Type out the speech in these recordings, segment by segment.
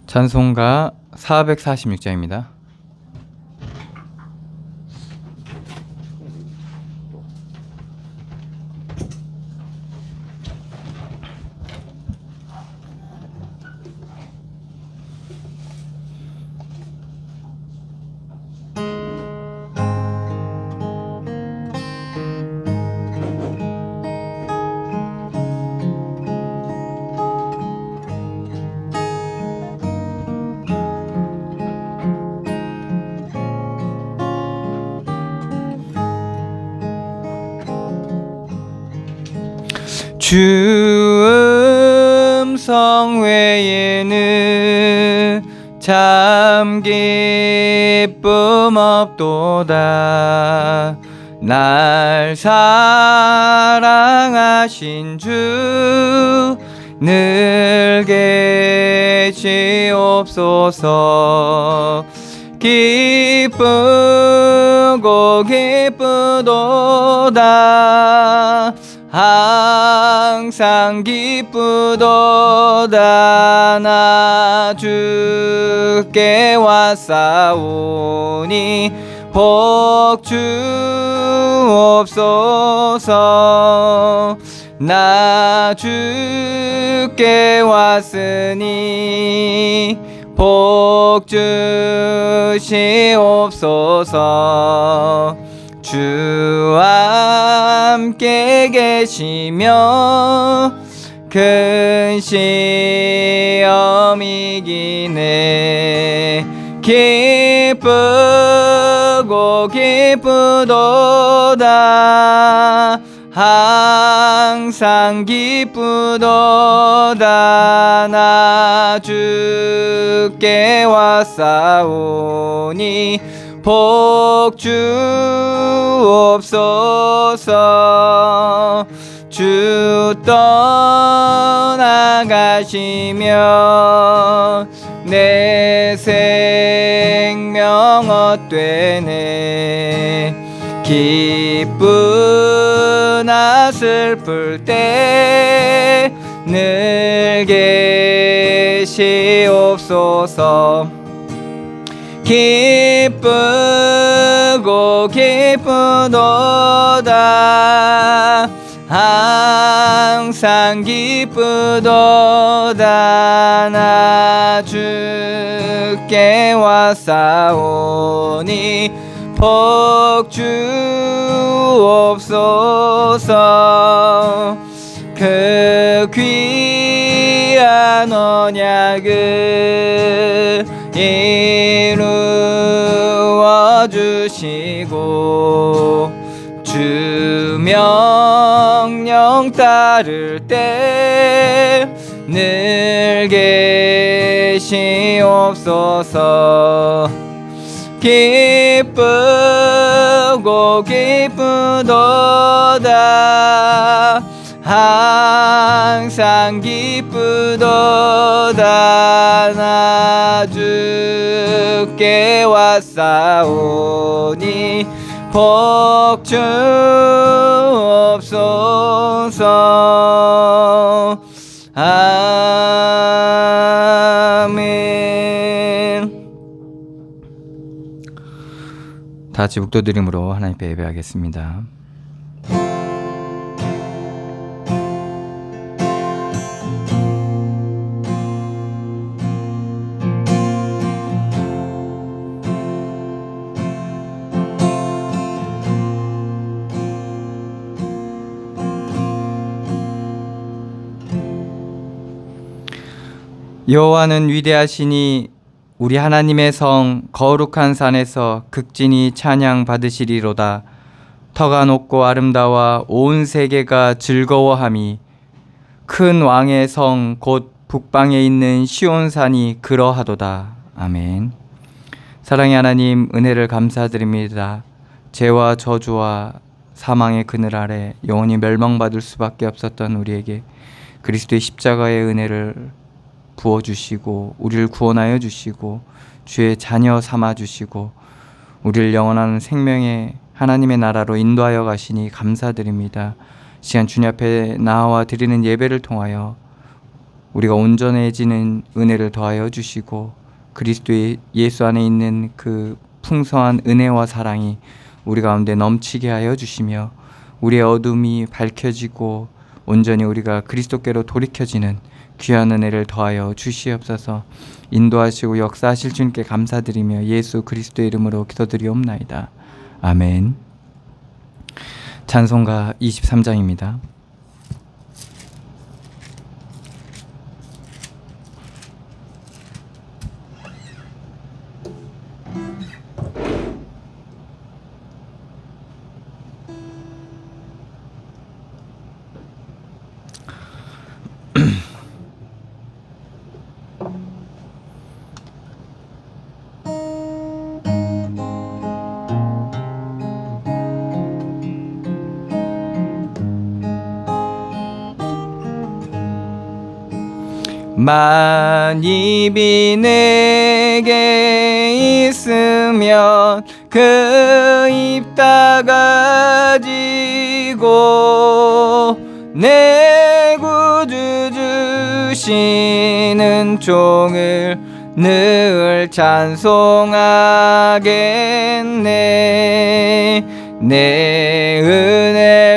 찬송가 446장입니다. 주 음성 외에는 참 기쁨 없도다. 날 사랑하신 주 늘 계시옵소서. 기쁘고 기쁘도다. 항상 기쁘도다. 나 주께 왔사오니 복 주옵소서. 나 주께 왔으니 복 주시옵소서. 주와 함께 계시며 큰 시험 이기네. 기쁘고 기쁘도다. 항상 기쁘도다. 나 주께 왔사오니 복 주옵소서. 주 떠나가시며 내 생명 헛되네. 기쁘나 슬플 때 늘 계시옵소서. 기쁘고 기쁘도다. 항상 기쁘도다. 나 주께 왔사오니 복 주옵소서. 그 귀한 언약을 이루어 주시고 주 명령 따를 때 늘 계시옵소서. 기쁘고 기쁘도다. 항상 기쁘도다. 나 주께 왔사오니 복 주옵소서. 아멘. 다 같이 묵도드림으로 하나님께 예배하겠습니다. 여호와는 위대하시니 우리 하나님의 성 거룩한 산에서 극진히 찬양 받으시리로다. 터가 높고 아름다워 온 세계가 즐거워함이 큰 왕의 성 곧 북방에 있는 시온산이 그러하도다. 아멘. 사랑의 하나님, 은혜를 감사드립니다. 죄와 저주와 사망의 그늘 아래 영원히 멸망받을 수밖에 없었던 우리에게 그리스도의 십자가의 은혜를 부어주시고 우리를 구원하여 주시고 주의 자녀 삼아주시고 우리를 영원한 생명의 하나님의 나라로 인도하여 가시니 감사드립니다. 시간 주님 앞에 나와 드리는 예배를 통하여 우리가 온전해지는 은혜를 더하여 주시고 그리스도의 예수 안에 있는 그 풍성한 은혜와 사랑이 우리 가운데 넘치게 하여 주시며 우리의 어둠이 밝혀지고 온전히 우리가 그리스도께로 돌이켜지는 귀한 은혜를 더하여 주시옵소서. 인도하시고 역사하실 주님께 감사드리며 예수 그리스도의 이름으로 기도드리옵나이다. 아멘. 찬송가 23장입니다. 만입이 내게 있으면 그 입 다 가지고 내 구주 주시는 종을 늘 찬송하겠네. 내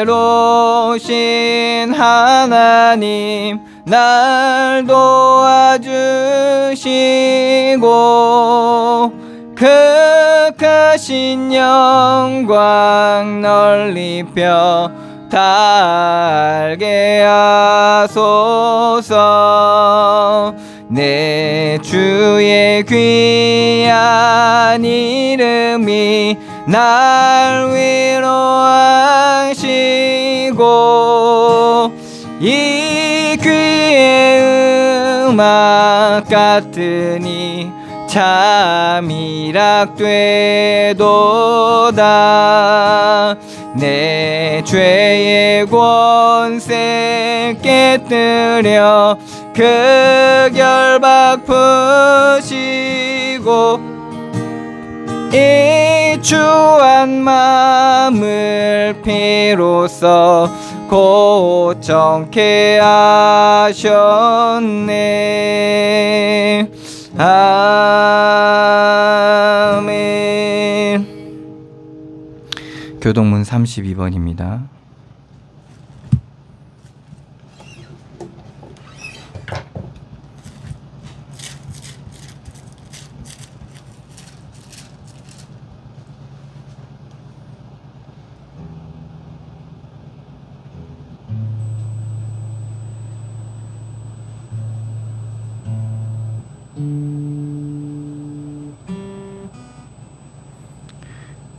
은혜로우신 하나님 날 도와주시고 극하신 영광 널리 펴 달게 하소서. 내 주의 귀한 이름이 날 위로하시고 이 귀의 음악 같으니 참 이락되도다. 내 죄의 권세 깨뜨려 그 결박 푸시고 이 추한 마음을 피로써 고정케 하셨네. 아멘. 교동문 32번입니다.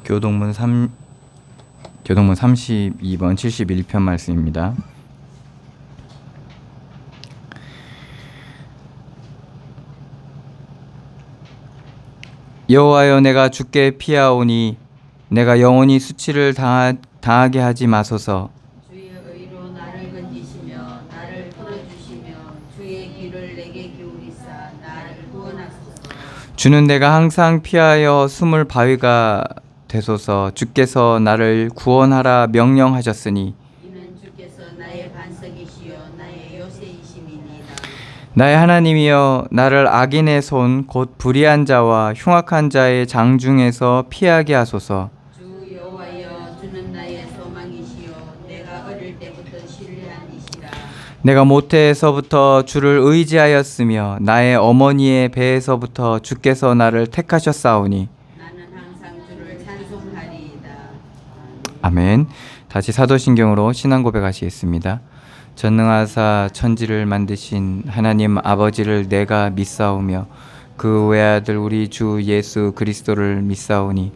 교동문 32번 71편 말씀입니다. 여호와여, 내가 주께 피하오니 내가 영원히 수치를 당하게 하지 마소서. 주의 의로 나를 건지시며 나를 풀어주시며 주의 귀를 내게 기울이사 나를 구원하소서. 주는 내가 항상 피하여 숨을 바위가 되소서. 주께서 나를 구원하라 명령하셨으니 이는 주께서 나의 반석이시요 나의 요새이심이니이다. 나의 하나님이여, 나를 악인의 손 곧 불의한 자와 흉악한 자의 장중에서 피하게 하소서. 주 여호와여, 주는 나의 소망이시요 내가 어릴 때부터 신뢰한 이시라. 내가 모태에서부터 주를 의지하였으며 나의 어머니의 배에서부터 주께서 나를 택하셨사오니 나는 항상 주를 찬송하리이다. 아멘. 다시 사도신경으로 신앙 고백하시겠습니다. 전능하사 천지를 만드신 하나님 아버지를 내가 믿사오며 그 외아들 우리 주 예수 그리스도를 믿사오니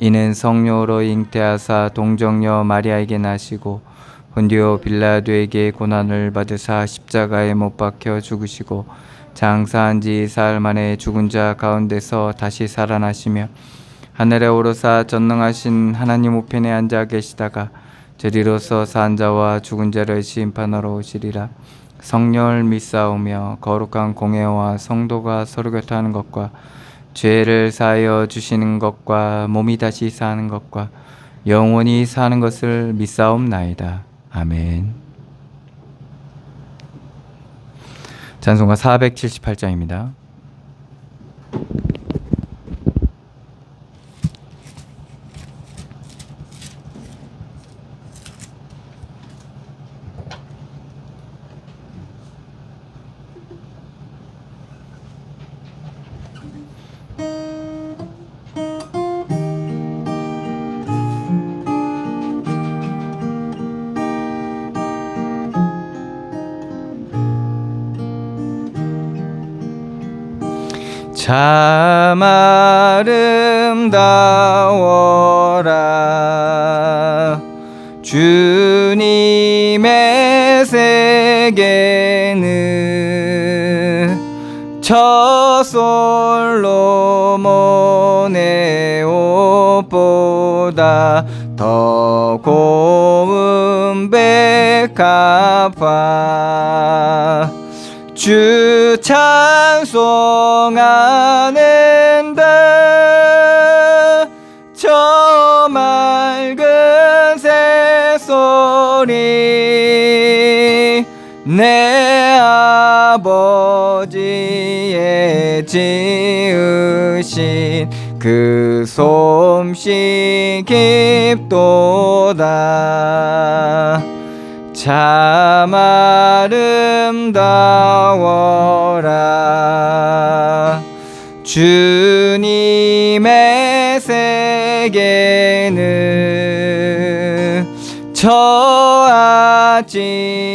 이는 성령으로 잉태하사 동정녀 마리아에게 나시고 본디오 빌라도에게 고난을 받으사 십자가에 못 박혀 죽으시고 장사한 지 사흘 만에 죽은 자 가운데서 다시 살아나시며 하늘에 오르사 전능하신 하나님 우편에 앉아 계시다가 저리로서 산 자와 죽은 자를 심판하러 오시리라. 성령을 믿사오며 거룩한 공회와 성도가 서로 교통하는 것과 죄를 사하여 주시는 것과 몸이 다시 사는 것과 영원히 사는 것을 믿사옵나이다. 아멘. 찬송가 478장입니다. 참 아름다워라 주님의 세계는 저 솔로몬의 옷보다 더 고운 백합화 주 찬송하는다 저 맑은 새소리 내 아버지의 지으신 그 솜씨 깊도다 참 아름다워라 주님의 세계는 저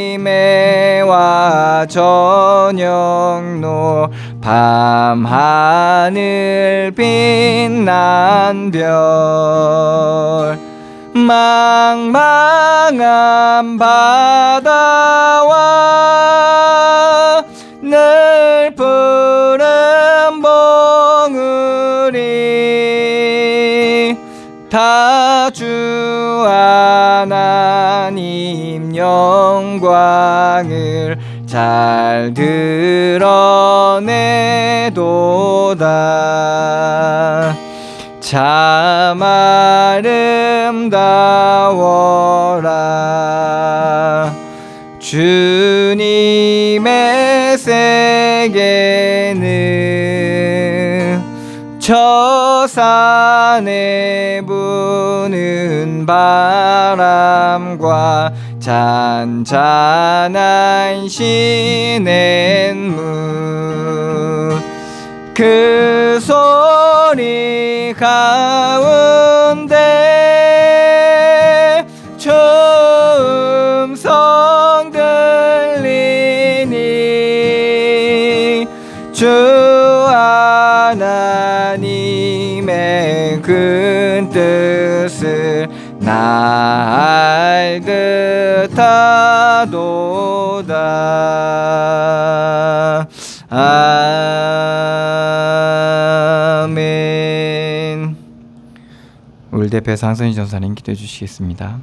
아침에와 저녁노 밤하늘 빛난 별 망망한 바다와 넓은 봉우리 다 주 하나님 영광을 잘 드러내도다 참 아름다워라 주님의 세계는 저 산에 부는 바람과 잔잔한 시냇물 그 소리 가운데 저 음성 들리니 주 하나님의 큰 뜻을 나 알 듯하도다 아멘. 우리 대표에서 항선희 전사님 기도해 주시겠습니다.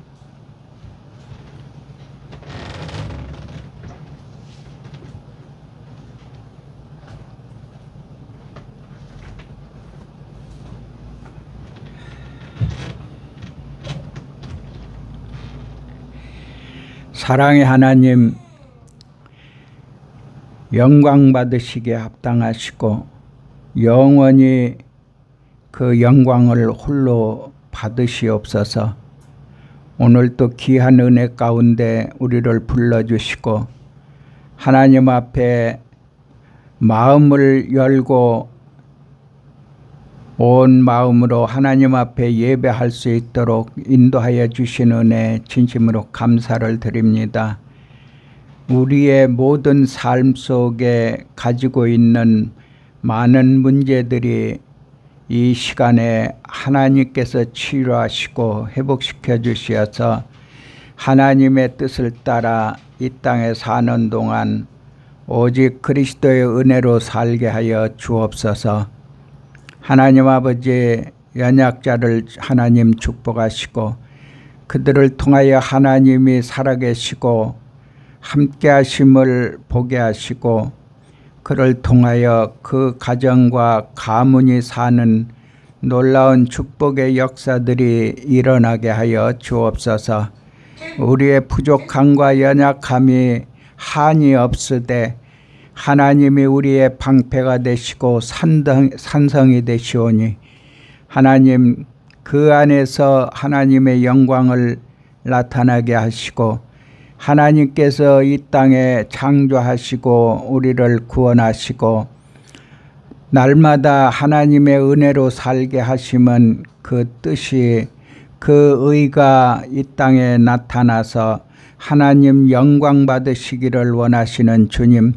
사랑의 하나님, 영광 받으시기에 합당하시고 영원히 그 영광을 홀로 받으시옵소서. 오늘 또 귀한 은혜 가운데 우리를 불러주시고 하나님 앞에 마음을 열고 온 마음으로 하나님 앞에 예배할 수 있도록 인도하여 주신 은혜 진심으로 감사를 드립니다. 우리의 모든 삶 속에 가지고 있는 많은 문제들이 이 시간에 하나님께서 치유하시고 회복시켜 주셔서 하나님의 뜻을 따라 이 땅에 사는 동안 오직 그리스도의 은혜로 살게 하여 주옵소서. 하나님 아버지, 연약자를 하나님 축복하시고 그들을 통하여 하나님이 살아계시고 함께 하심을 보게 하시고 그를 통하여 그 가정과 가문이 사는 놀라운 축복의 역사들이 일어나게 하여 주옵소서. 우리의 부족함과 연약함이 한이 없으되 하나님이 우리의 방패가 되시고 산성이 되시오니 하나님 그 안에서 하나님의 영광을 나타나게 하시고 하나님께서 이 땅에 창조하시고 우리를 구원하시고 날마다 하나님의 은혜로 살게 하심은 그 뜻이 그 의가 이 땅에 나타나서 하나님 영광 받으시기를 원하시는 주님,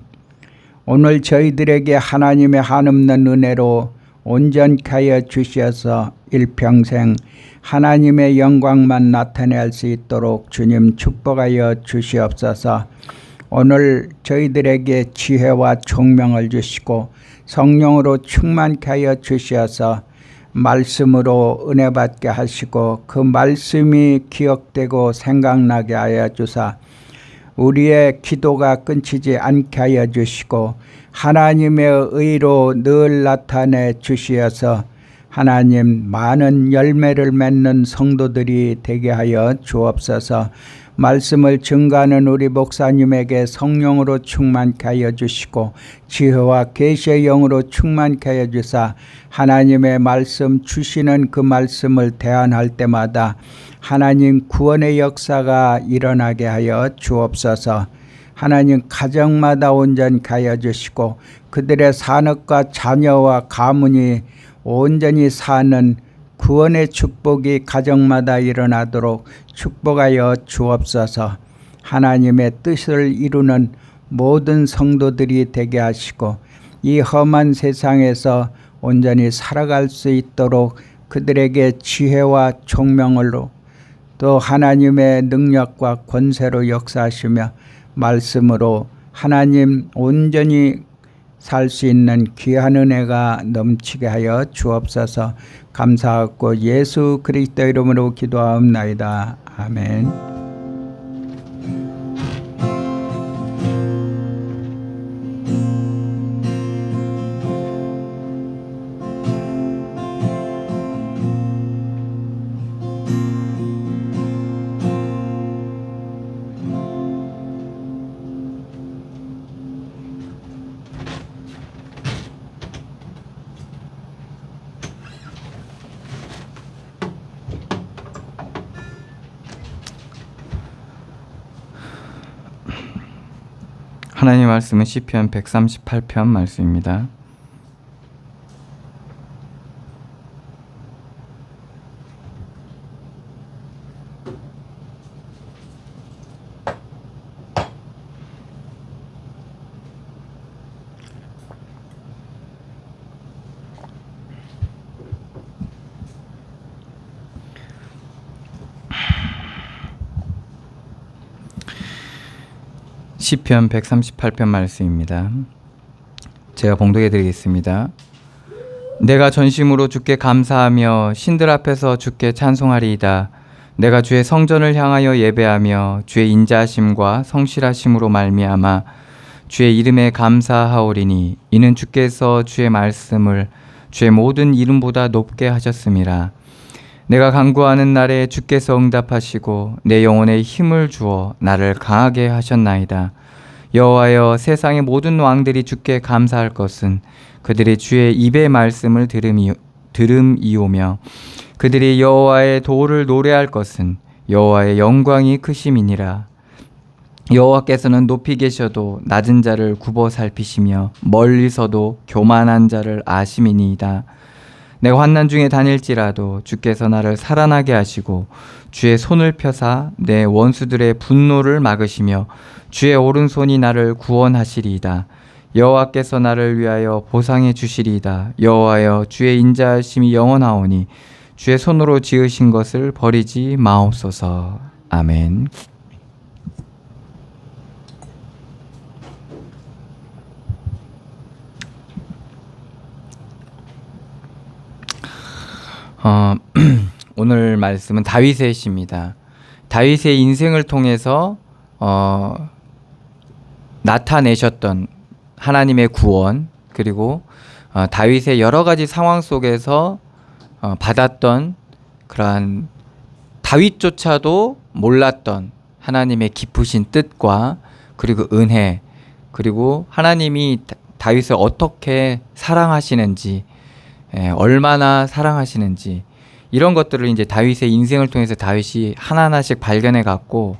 오늘 저희들에게 하나님의 한없는 은혜로 온전케 하여 주셔서 일평생 하나님의 영광만 나타낼 수 있도록 주님 축복하여 주시옵소서. 오늘 저희들에게 지혜와 총명을 주시고 성령으로 충만케 하여 주셔서 말씀으로 은혜 받게 하시고 그 말씀이 기억되고 생각나게 하여 주사 우리의 기도가 끊기지 않게 하여 주시고 하나님의 의로 늘 나타내 주시어서 하나님 많은 열매를 맺는 성도들이 되게 하여 주옵소서. 말씀을 증거하는 우리 목사님에게 성령으로 충만케 하여 주시고 지혜와 계시의 영으로 충만케 하여 주사 하나님의 말씀 주시는 그 말씀을 대안할 때마다 하나님 구원의 역사가 일어나게 하여 주옵소서. 하나님 가정마다 온전케 하여 주시고 그들의 산업과 자녀와 가문이 온전히 사는 구원의 축복이 가정마다 일어나도록 축복하여 주옵소서. 하나님의 뜻을 이루는 모든 성도들이 되게 하시고 이 험한 세상에서 온전히 살아갈 수 있도록 그들에게 지혜와 총명으로 또 하나님의 능력과 권세로 역사하시며 말씀으로 하나님 온전히 살 수 있는 귀한 은혜가 넘치게 하여 주옵소서. 감사하고 예수 그리스도 이름으로 기도하옵나이다. 아멘. 하나님 말씀은 시편 138편 말씀입니다. 시편 138편 말씀입니다. 제가 봉독해 드리겠습니다. 내가 전심으로 주께 감사하며 신들 앞에서 주께 찬송하리이다. 내가 주의 성전을 향하여 예배하며 주의 인자하심과 성실하심으로 말미암아 주의 이름에 감사하오리니 이는 주께서 주의 말씀을 주의 모든 이름보다 높게 하셨음이라. 내가 간구하는 날에 주께서 응답하시고 내 영혼에 힘을 주어 나를 강하게 하셨나이다. 여호와여, 세상의 모든 왕들이 주께 감사할 것은 그들이 주의 입의 말씀을 들음이오며 그들이 여호와의 도를 노래할 것은 여호와의 영광이 크심이니라. 여호와께서는 높이 계셔도 낮은 자를 굽어 살피시며 멀리서도 교만한 자를 아심이니이다. 내가 환난 중에 다닐지라도 주께서 나를 살아나게 하시고 주의 손을 펴사 내 원수들의 분노를 막으시며 주의 오른손이 나를 구원하시리이다. 여호와께서 나를 위하여 보상해 주시리이다. 여호와여, 주의 인자하심이 영원하오니 주의 손으로 지으신 것을 버리지 마옵소서. 아멘. 오늘 말씀은 다윗의 시입니다. 다윗의 인생을 통해서 나타내셨던 하나님의 구원, 그리고 다윗의 여러 가지 상황 속에서 받았던 그러한 다윗조차도 몰랐던 하나님의 깊으신 뜻과 그리고 은혜, 그리고 하나님이 다윗을 어떻게 사랑하시는지, 얼마나 사랑하시는지, 이런 것들을 이제 다윗의 인생을 통해서 다윗이 하나하나씩 발견해 갔고,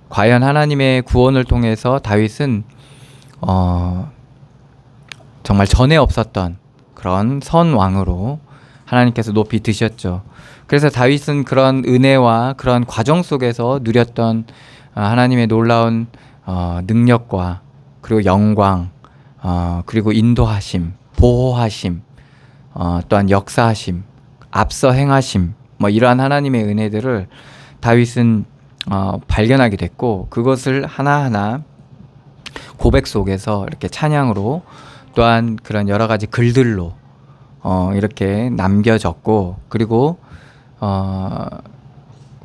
과연 하나님의 구원을 통해서 다윗은 정말 전에 없었던 그런 선 왕으로 하나님께서 높이 드셨죠. 그래서 다윗은 그런 은혜와 그런 과정 속에서 누렸던 하나님의 놀라운 능력과 그리고 영광, 그리고 인도하심, 보호하심, 또한 역사하심, 앞서 행하심, 뭐 이러한 하나님의 은혜들을 다윗은 발견하게 됐고, 그것을 하나하나 고백 속에서 이렇게 찬양으로, 또한 그런 여러 가지 글들로 이렇게 남겨졌고, 그리고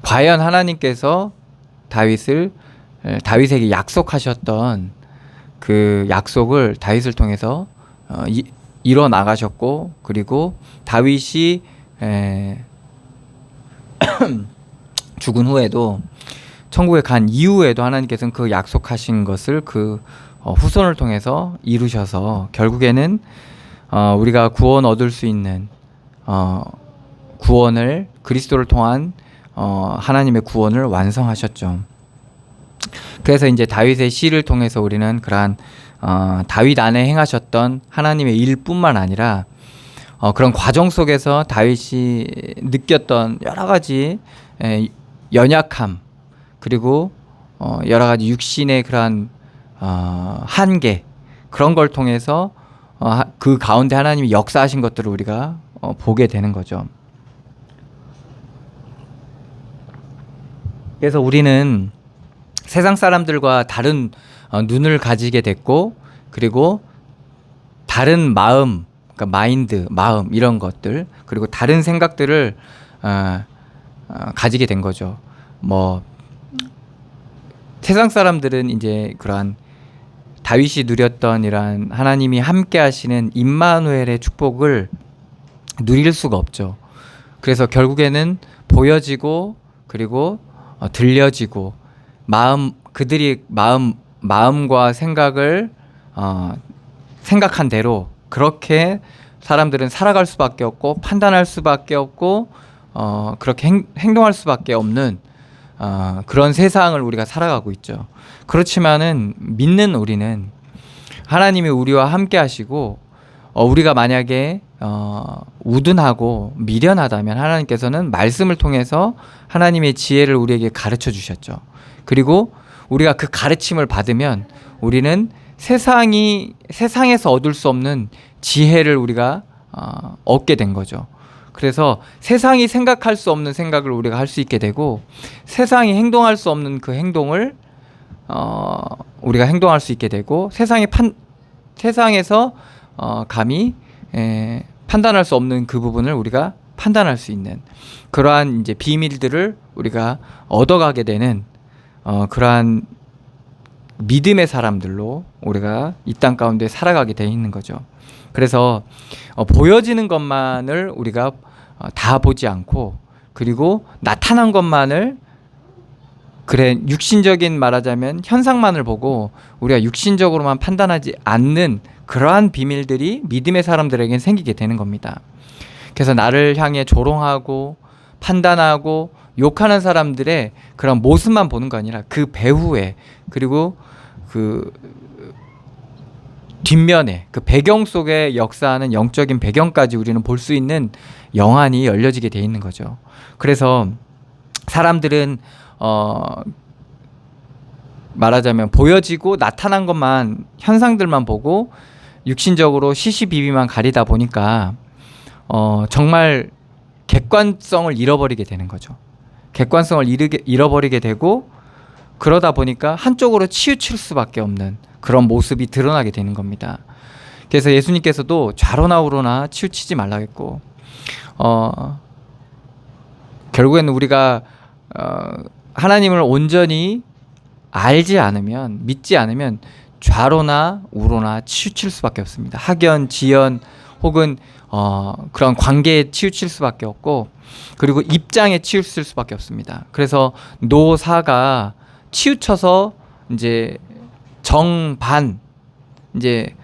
과연 하나님께서 다윗에게 약속하셨던 그 약속을 다윗을 통해서 이뤄 나가셨고, 그리고 다윗이 죽은 후에도 천국에 간 이후에도 하나님께서는 그 약속하신 것을 그 후손을 통해서 이루셔서 결국에는 우리가 구원 얻을 수 있는 구원을, 그리스도를 통한 하나님의 구원을 완성하셨죠. 그래서 이제 다윗의 시를 통해서 우리는 그러한 다윗 안에 행하셨던 하나님의 일뿐만 아니라 그런 과정 속에서 다윗이 느꼈던 여러 가지 연약함, 그리고 여러 가지 육신의 그러한 한계, 그런 걸 통해서 그 가운데 하나님이 역사하신 것들을 우리가 보게 되는 거죠. 그래서 우리는 세상 사람들과 다른 눈을 가지게 됐고, 그리고 다른 마음, 그러니까 마인드, 마음, 이런 것들, 그리고 다른 생각들을 가지게 된 거죠. 뭐 세상 사람들은 이제 그러한 다윗이 누렸던 이러한 하나님이 함께 하시는 임마누엘의 축복을 누릴 수가 없죠. 그래서 결국에는 보여지고, 그리고 들려지고, 그들이 마음과 생각을 생각한 대로 그렇게 사람들은 살아갈 수밖에 없고, 판단할 수밖에 없고, 그렇게 행동할 수밖에 없는 그런 세상을 우리가 살아가고 있죠. 그렇지만은 믿는 우리는 하나님이 우리와 함께 하시고, 우리가 만약에 우둔하고 미련하다면 하나님께서는 말씀을 통해서 하나님의 지혜를 우리에게 가르쳐 주셨죠. 그리고 우리가 그 가르침을 받으면 우리는 세상에서 얻을 수 없는 지혜를 우리가 얻게 된 거죠. 그래서 세상이 생각할 수 없는 생각을 우리가 할 수 있게 되고, 세상이 행동할 수 없는 그 행동을 우리가 행동할 수 있게 되고, 세상에서 감히 판단할 수 없는 그 부분을 우리가 판단할 수 있는 그러한 이제 비밀들을 우리가 얻어가게 되는 그러한 믿음의 사람들로 우리가 이 땅 가운데 살아가게 돼 있는 거죠. 그래서 보여지는 것만을 우리가 다 보지 않고, 그리고 나타난 것만을, 육신적인, 말하자면 현상만을 보고 우리가 육신적으로만 판단하지 않는 그러한 비밀들이 믿음의 사람들에게는 생기게 되는 겁니다. 그래서 나를 향해 조롱하고 판단하고 욕하는 사람들의 그런 모습만 보는 거 아니라 그 배후에, 그리고 그 뒷면에, 그 배경 속에 역사하는 영적인 배경까지 우리는 볼 수 있는 영안이 열려지게 돼 있는 거죠. 그래서 사람들은 말하자면 보여지고 나타난 것만, 현상들만 보고 육신적으로 시시비비만 가리다 보니까 정말 객관성을 잃어버리게 되는 거죠. 객관성을 잃어버리게 되고, 그러다 보니까 한쪽으로 치우칠 수밖에 없는 그런 모습이 드러나게 되는 겁니다. 그래서 예수님께서도 좌로나 우로나 치우치지 말라고 했고, 결국에는 우리가 하나님을 온전히 알지 않으면, 믿지 않으면 좌로나 우로나 치우칠 수밖에 없습니다. 학연, 지연, 혹은 그런 관계에 치우칠 수밖에 없고, 그리고 입장에 치우칠 수밖에 없습니다. 그래서 노사가 치우쳐서 이제 정반, 이제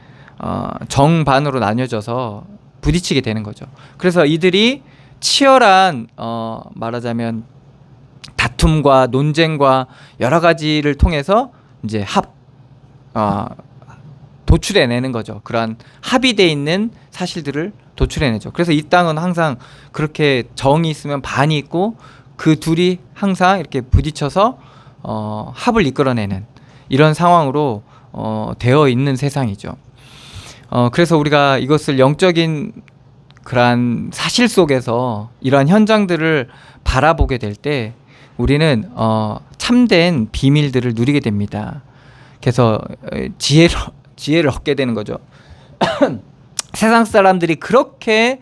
정반으로 나뉘어져서 부딪히게 되는 거죠. 그래서 이들이 치열한 말하자면 다툼과 논쟁과 여러 가지를 통해서 이제 도출해내는 거죠. 그러한 합의돼 있는 사실들을 도출해내죠. 그래서 이 땅은 항상 그렇게 정이 있으면 반이 있고 그 둘이 항상 이렇게 부딪혀서 합을 이끌어내는 이런 상황으로 되어 있는 세상이죠. 그래서 우리가 이것을 영적인 그러한 사실 속에서 이러한 현장들을 바라보게 될 때 우리는 참된 비밀들을 누리게 됩니다. 그래서 지혜를 얻게 되는 거죠. 세상 사람들이 그렇게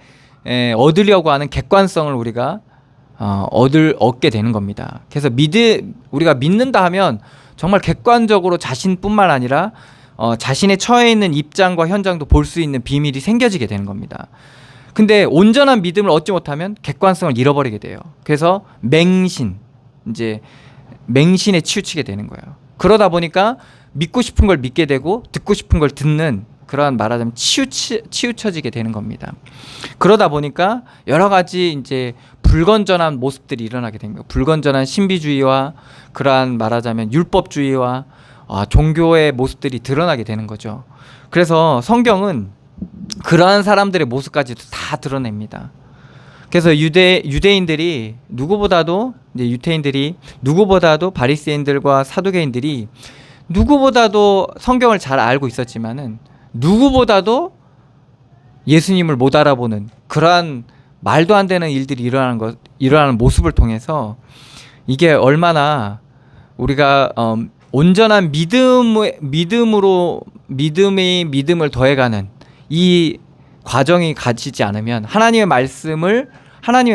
얻으려고 하는 객관성을 우리가 얻게 되는 겁니다. 그래서 우리가 믿는다 하면 정말 객관적으로 자신뿐만 아니라 자신의 처해 있는 입장과 현장도 볼 수 있는 비밀이 생겨지게 되는 겁니다. 근데 온전한 믿음을 얻지 못하면 객관성을 잃어버리게 돼요. 그래서 맹신에 치우치게 되는 거예요. 그러다 보니까 믿고 싶은 걸 믿게 되고 듣고 싶은 걸 듣는 그러한 말하자면 치우쳐지게 되는 겁니다. 그러다 보니까 여러 가지 이제 불건전한 모습들이 일어나게 된 거예요. 불건전한 신비주의와 그러한 말하자면 율법주의와 종교의 모습들이 드러나게 되는 거죠. 그래서 성경은 그러한 사람들의 모습까지도 다 드러냅니다. 그래서 유대인들이 누구보다도 바리새인들과 사두개인들이 누구보다도 성경을 잘 알고 있었지만은 누구보다도 예수님을 못 알아보는 그러한 말도 안 되는 일들이 일어나는 모습을 통해서 이게 얼마나 우리가 온전한 믿음을 더해가는 이 과정이 가지지 않으면 하나님의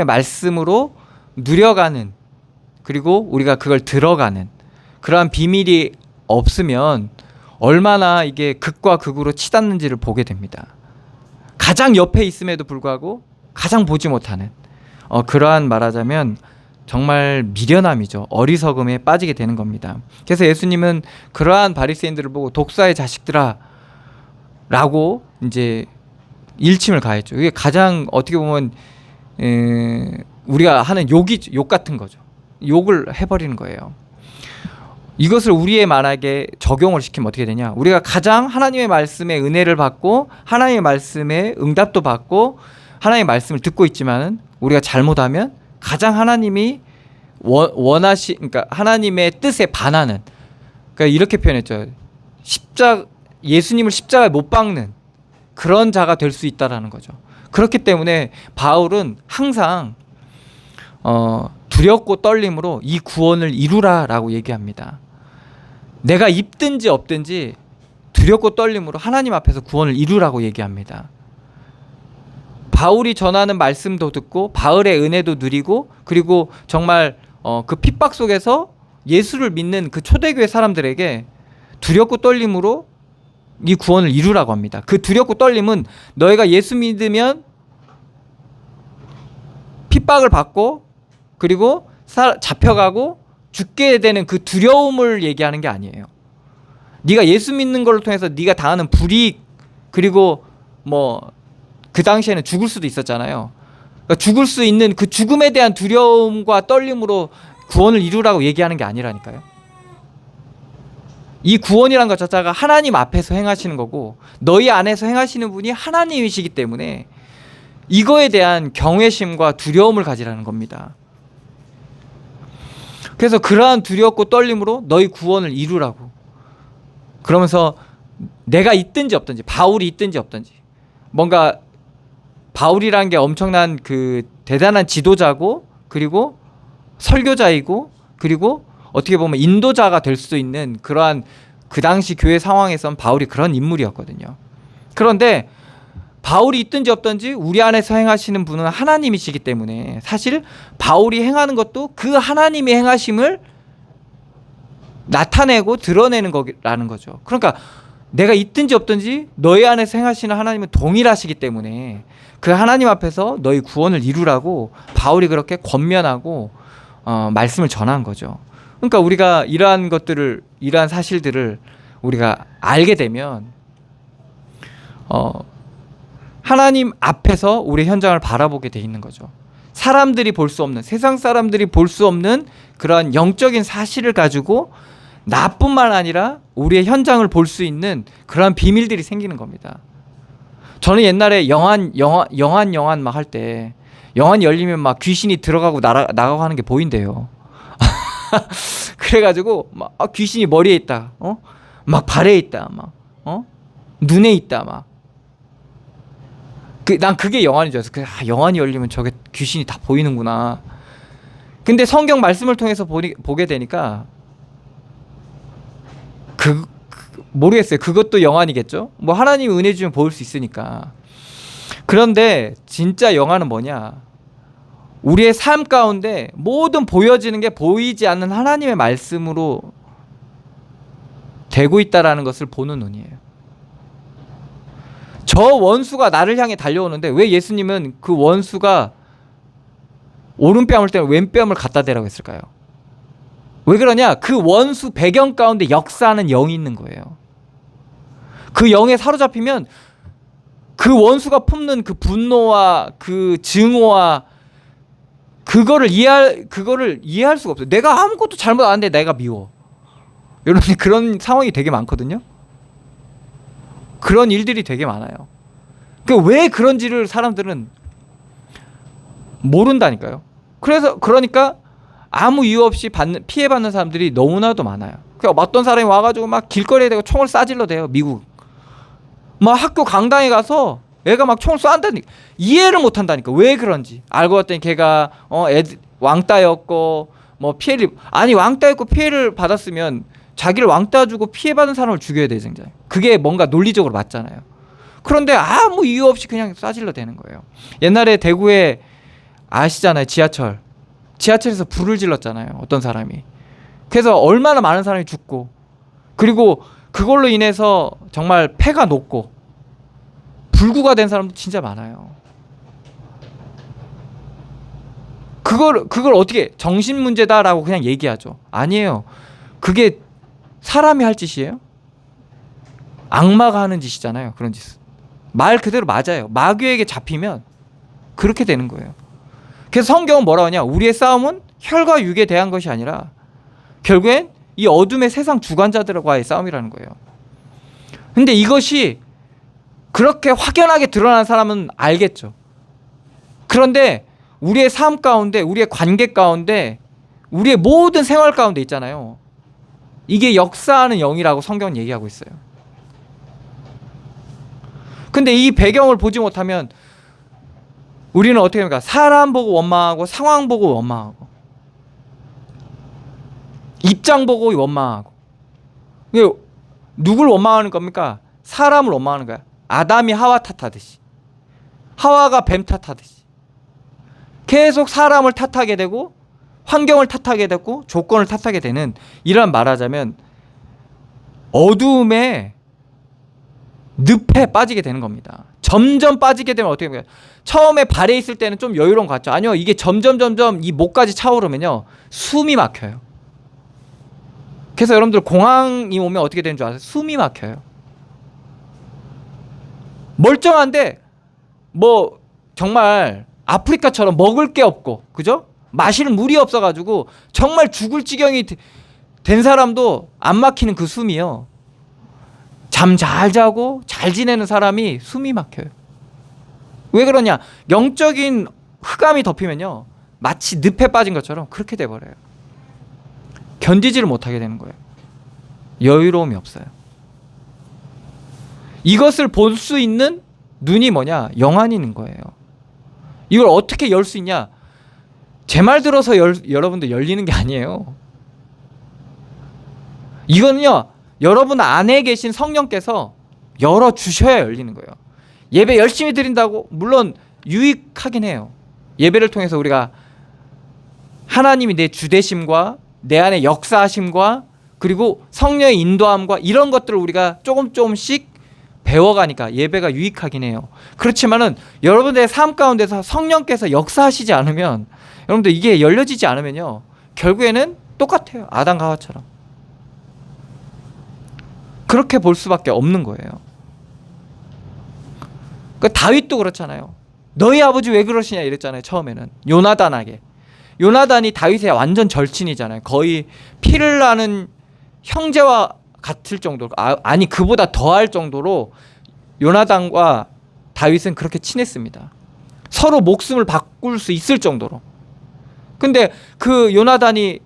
말씀으로 누려가는 그리고 우리가 그걸 들어가는 그러한 비밀이 없으면 얼마나 이게 극과 극으로 치닫는지를 보게 됩니다. 가장 옆에 있음에도 불구하고 가장 보지 못하는 그러한 말하자면 정말 미련함이죠. 어리석음에 빠지게 되는 겁니다. 그래서 예수님은 그러한 바리새인들을 보고 독사의 자식들아 라고 이제 일침을 가했죠. 이게 가장 어떻게 보면 우리가 하는 욕 같은 거죠. 욕을 해버리는 거예요. 이것을 우리의 만약에 적용을 시키면 어떻게 되냐? 우리가 가장 하나님의 말씀에 은혜를 받고 하나님의 말씀에 응답도 받고 하나님의 말씀을 듣고 있지만은 우리가 잘못하면 가장 하나님이 그러니까 하나님의 뜻에 반하는, 그러니까 이렇게 표현했죠. 예수님을 십자가에 못 박는 그런 자가 될 수 있다라는 거죠. 그렇기 때문에 바울은 항상 두렵고 떨림으로 이 구원을 이루라라고 얘기합니다. 내가 입든지 없든지 두렵고 떨림으로 하나님 앞에서 구원을 이루라고 얘기합니다. 바울이 전하는 말씀도 듣고 바울의 은혜도 누리고 그리고 정말 그 핍박 속에서 예수를 믿는 그 초대교회 사람들에게 두렵고 떨림으로 이 구원을 이루라고 합니다. 그 두렵고 떨림은 너희가 예수 믿으면 핍박을 받고 그리고 잡혀가고 죽게 되는 그 두려움을 얘기하는 게 아니에요. 네가 예수 믿는 걸 통해서 네가 당하는 불이익 그리고 그 당시에는 죽을 수도 있었잖아요. 그러니까 죽을 수 있는 그 죽음에 대한 두려움과 떨림으로 구원을 이루라고 얘기하는 게 아니라니까요. 이 구원이란 것 자체가 하나님 앞에서 행하시는 거고 너희 안에서 행하시는 분이 하나님이시기 때문에 이거에 대한 경외심과 두려움을 가지라는 겁니다. 그래서 그러한 두렵고 떨림으로 너희 구원을 이루라고. 그러면서 내가 있든지 없든지 바울이 있든지 없든지 뭔가 바울이라는 게 엄청난 그 대단한 지도자고 그리고 설교자이고 그리고 어떻게 보면 인도자가 될 수 있는 그러한 그 당시 교회 상황에선 바울이 그런 인물이었거든요. 그런데 바울이 있든지 없든지 우리 안에서 행하시는 분은 하나님이시기 때문에 사실 바울이 행하는 것도 그 하나님의 행하심을 나타내고 드러내는 거라는 거죠. 그러니까 내가 있든지 없든지 너희 안에서 행하시는 하나님은 동일하시기 때문에 그 하나님 앞에서 너희 구원을 이루라고 바울이 그렇게 권면하고 말씀을 전한 거죠. 그러니까 우리가 이러한 사실들을 우리가 알게 되면 하나님 앞에서 우리의 현장을 바라보게 돼 있는 거죠. 사람들이 볼 수 없는, 세상 사람들이 볼 수 없는 그러한 영적인 사실을 가지고 나뿐만 아니라 우리의 현장을 볼 수 있는 그러한 비밀들이 생기는 겁니다. 저는 옛날에 영안 막 할 때 영안이 열리면 막 귀신이 들어가고 나가고 하는 게 보인대요. 그래가지고 막 귀신이 머리에 있다, 막 발에 있다, 막 눈에 있다, 막. 난 그게 영안인 줄 알았어. 영안이 열리면 저게 귀신이 다 보이는구나. 근데 성경 말씀을 통해서 보게 되니까 모르겠어요. 그것도 영안이겠죠. 뭐 하나님이 은혜 주면 보일 수 있으니까. 그런데 진짜 영안은 뭐냐? 우리의 삶 가운데 모든 보여지는 게 보이지 않는 하나님의 말씀으로 되고 있다라는 것을 보는 눈이에요. 저 원수가 나를 향해 달려오는데 왜 예수님은 그 원수가 오른뺨을 때는 왼뺨을 갖다 대라고 했을까요? 왜 그러냐? 그 원수 배경 가운데 역사하는 영이 있는 거예요. 그 영에 사로잡히면 그 원수가 품는 그 분노와 그 증오와 그거를 이해할 수가 없어요. 내가 아무것도 잘못 안 했는데 내가 미워. 여러분, 그런 상황이 되게 많거든요. 그런 일들이 되게 많아요. 왜 그런지를 사람들은 모른다니까요. 그러니까 아무 이유 없이 피해받는 사람들이 너무나도 많아요. 어떤 사람이 와가지고 막 길거리에 대고 총을 쏴질러 대요. 미국. 막 학교 강당에 가서 애가 막 총을 쏜다니까. 이해를 못한다니까. 왜 그런지. 알고 봤더니 걔가 왕따였고 뭐 왕따였고 피해를 받았으면 자기를 왕따 주고 피해받은 사람을 죽여야 되잖아요. 그게 뭔가 논리적으로 맞잖아요. 그런데 아무 이유 없이 그냥 쏴질러 대는 거예요. 옛날에 대구에 아시잖아요. 지하철에서 불을 질렀잖아요. 어떤 사람이. 그래서 얼마나 많은 사람이 죽고, 그리고 그걸로 인해서 정말 폐가 녹고 불구가 된 사람도 진짜 많아요. 그걸 어떻게 정신 문제다라고 그냥 얘기하죠. 아니에요. 그게 사람이 할 짓이에요? 악마가 하는 짓이잖아요. 그런 짓은. 말 그대로 맞아요. 마귀에게 잡히면 그렇게 되는 거예요. 그래서 성경은 뭐라고 하냐? 우리의 싸움은 혈과 육에 대한 것이 아니라 결국엔 이 어둠의 세상 주관자들과의 싸움이라는 거예요. 근데 이것이 그렇게 확연하게 드러난 사람은 알겠죠. 그런데 우리의 삶 가운데, 우리의 관계 가운데, 우리의 모든 생활 가운데 있잖아요. 이게 역사하는 영이라고 성경은 얘기하고 있어요. 근데 이 배경을 보지 못하면 우리는 어떻게 합니까? 사람 보고 원망하고, 상황 보고 원망하고, 입장 보고 원망하고. 누굴 원망하는 겁니까? 사람을 원망하는 거야. 아담이 하와 탓하듯이, 하와가 뱀 탓하듯이 계속 사람을 탓하게 되고, 환경을 탓하게 되고, 조건을 탓하게 되는, 이런 말하자면 어두움에 늪에 빠지게 되는 겁니다. 점점 빠지게 되면 어떻게 됩니까? 처음에 발에 있을 때는 좀 여유로운 것 같죠. 아니요, 이게 점점 이 목까지 차오르면요 숨이 막혀요. 그래서 여러분들 공황이 오면 어떻게 되는 줄 아세요? 숨이 막혀요. 멀쩡한데 뭐 정말 아프리카처럼 먹을 게 없고, 그죠? 마실 물이 없어가지고 정말 죽을 지경이 된 사람도 안 막히는 그 숨이요. 잠 잘 자고 잘 지내는 사람이 숨이 막혀요. 왜 그러냐? 영적인 흑암이 덮이면요 마치 늪에 빠진 것처럼 그렇게 돼버려요. 견디지를 못하게 되는 거예요. 여유로움이 없어요. 이것을 볼 수 있는 눈이 뭐냐? 영안이 있는 거예요. 이걸 어떻게 열 수 있냐? 제 말 들어서 여러분들 열리는 게 아니에요. 이거는요, 여러분 안에 계신 성령께서 열어주셔야 열리는 거예요. 예배 열심히 드린다고 물론 유익하긴 해요. 예배를 통해서 우리가 하나님이 내 주되심과 내 안에 역사하심과 그리고 성령의 인도함과 이런 것들을 우리가 조금씩 배워가니까 예배가 유익하긴 해요. 그렇지만은 여러분들의 삶 가운데서 성령께서 역사하시지 않으면, 여러분들 이게 열려지지 않으면요 결국에는 똑같아요. 아담과 하와처럼 그렇게 볼 수밖에 없는 거예요. 그 다윗도 그렇잖아요. 너희 아버지 왜 그러시냐 이랬잖아요. 처음에는 요나단에게. 요나단이 다윗의 완전 절친이잖아요. 거의 피를 나는 형제와 같을 정도로, 아니 그보다 더할 정도로 요나단과 다윗은 그렇게 친했습니다. 서로 목숨을 바꿀 수 있을 정도로. 근데 그 요나단이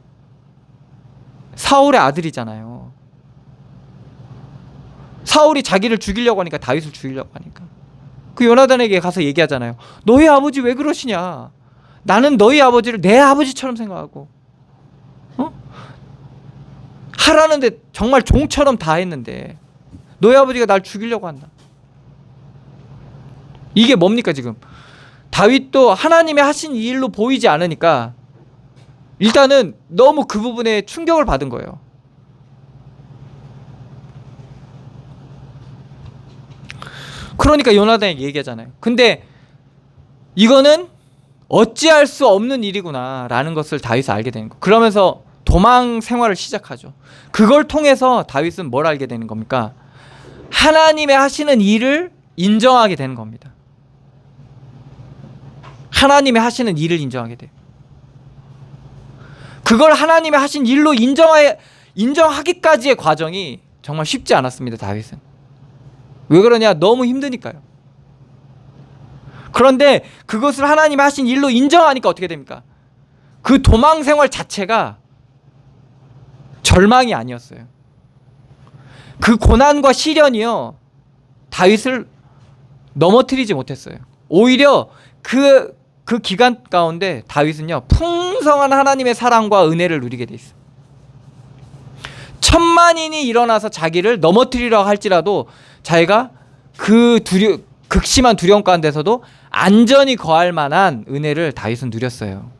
사울의 아들이잖아요. 사울이 자기를 죽이려고 하니까, 다윗을 죽이려고 하니까 그 요나단에게 가서 얘기하잖아요. 너희 아버지 왜 그러시냐? 나는 너희 아버지를 내 아버지처럼 생각하고, 하라는데 정말 종처럼 다 했는데 너희 아버지가 날 죽이려고 한다. 이게 뭡니까 지금? 다윗도 하나님의 하신 이 일로 보이지 않으니까 일단은 너무 그 부분에 충격을 받은 거예요. 그러니까 요나단에게 얘기하잖아요. 근데 이거는 어찌할 수 없는 일이구나 라는 것을 다윗은 알게 되는 거예요. 그러면서 도망 생활을 시작하죠. 그걸 통해서 다윗은 뭘 알게 되는 겁니까? 하나님의 하시는 일을 인정하게 되는 겁니다. 하나님의 하시는 일을 인정하게 돼요. 그걸 하나님의 하신 일로 인정하기까지의 과정이 정말 쉽지 않았습니다. 다윗은. 왜 그러냐? 너무 힘드니까요. 그런데 그것을 하나님이 하신 일로 인정하니까 어떻게 됩니까? 그 도망 생활 자체가 절망이 아니었어요. 그 고난과 시련이요, 다윗을 넘어뜨리지 못했어요. 오히려 그 기간 가운데 다윗은요, 풍성한 하나님의 사랑과 은혜를 누리게 돼 있어요. 천만인이 일어나서 자기를 넘어뜨리려 할지라도 자기가 그 극심한 두려움 가운데서도 안전히 거할 만한 은혜를 다윗은 누렸어요.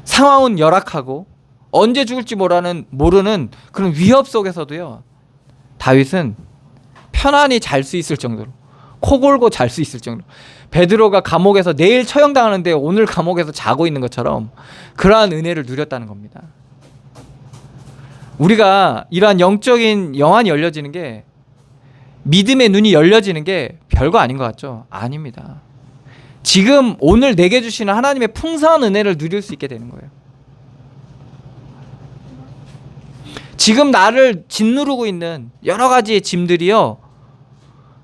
상황은 열악하고 언제 죽을지 모르는 그런 위협 속에서도요, 다윗은 편안히 잘 수 있을 정도로, 코 골고 잘 수 있을 정도로, 베드로가 감옥에서 내일 처형당하는데 오늘 감옥에서 자고 있는 것처럼 그러한 은혜를 누렸다는 겁니다. 우리가 이러한 영적인 영안이 열려지는 게, 믿음의 눈이 열려지는 게 별거 아닌 것 같죠? 아닙니다. 지금 오늘 내게 주시는 하나님의 풍성한 은혜를 누릴 수 있게 되는 거예요. 지금 나를 짓누르고 있는 여러 가지의 짐들이요,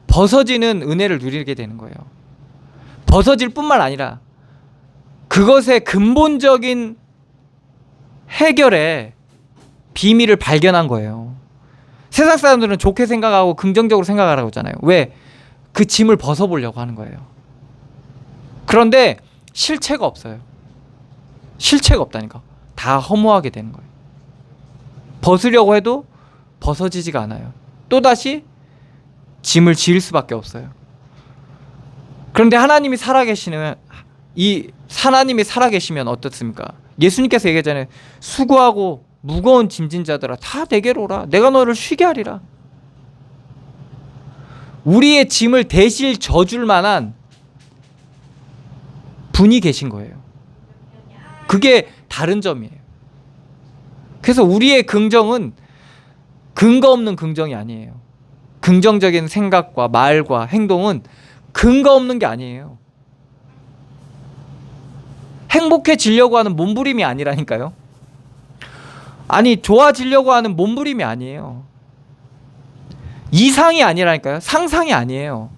벗어지는 은혜를 누리게 되는 거예요. 벗어질 뿐만 아니라 그것의 근본적인 해결의 비밀을 발견한 거예요. 세상 사람들은 좋게 생각하고 긍정적으로 생각하라고 하잖아요. 왜? 그 짐을 벗어보려고 하는 거예요. 그런데 실체가 없어요. 실체가 없다니까. 다 허무하게 되는 거예요. 벗으려고 해도 벗어지지가 않아요. 또다시 짐을 지을 수밖에 없어요. 그런데 하나님이 살아계시면 어떻습니까? 예수님께서 얘기하잖아요. 수고하고 무거운 짐진 자들아 다 내게로 오라. 내가 너를 쉬게 하리라. 우리의 짐을 대실 져줄 만한 분이 계신 거예요. 그게 다른 점이에요. 그래서 우리의 긍정은 근거 없는 긍정이 아니에요. 긍정적인 생각과 말과 행동은 근거 없는 게 아니에요. 행복해지려고 하는 몸부림이 아니라니까요. 아니, 좋아지려고 하는 몸부림이 아니에요. 이상이 아니라니까요. 상상이 아니에요.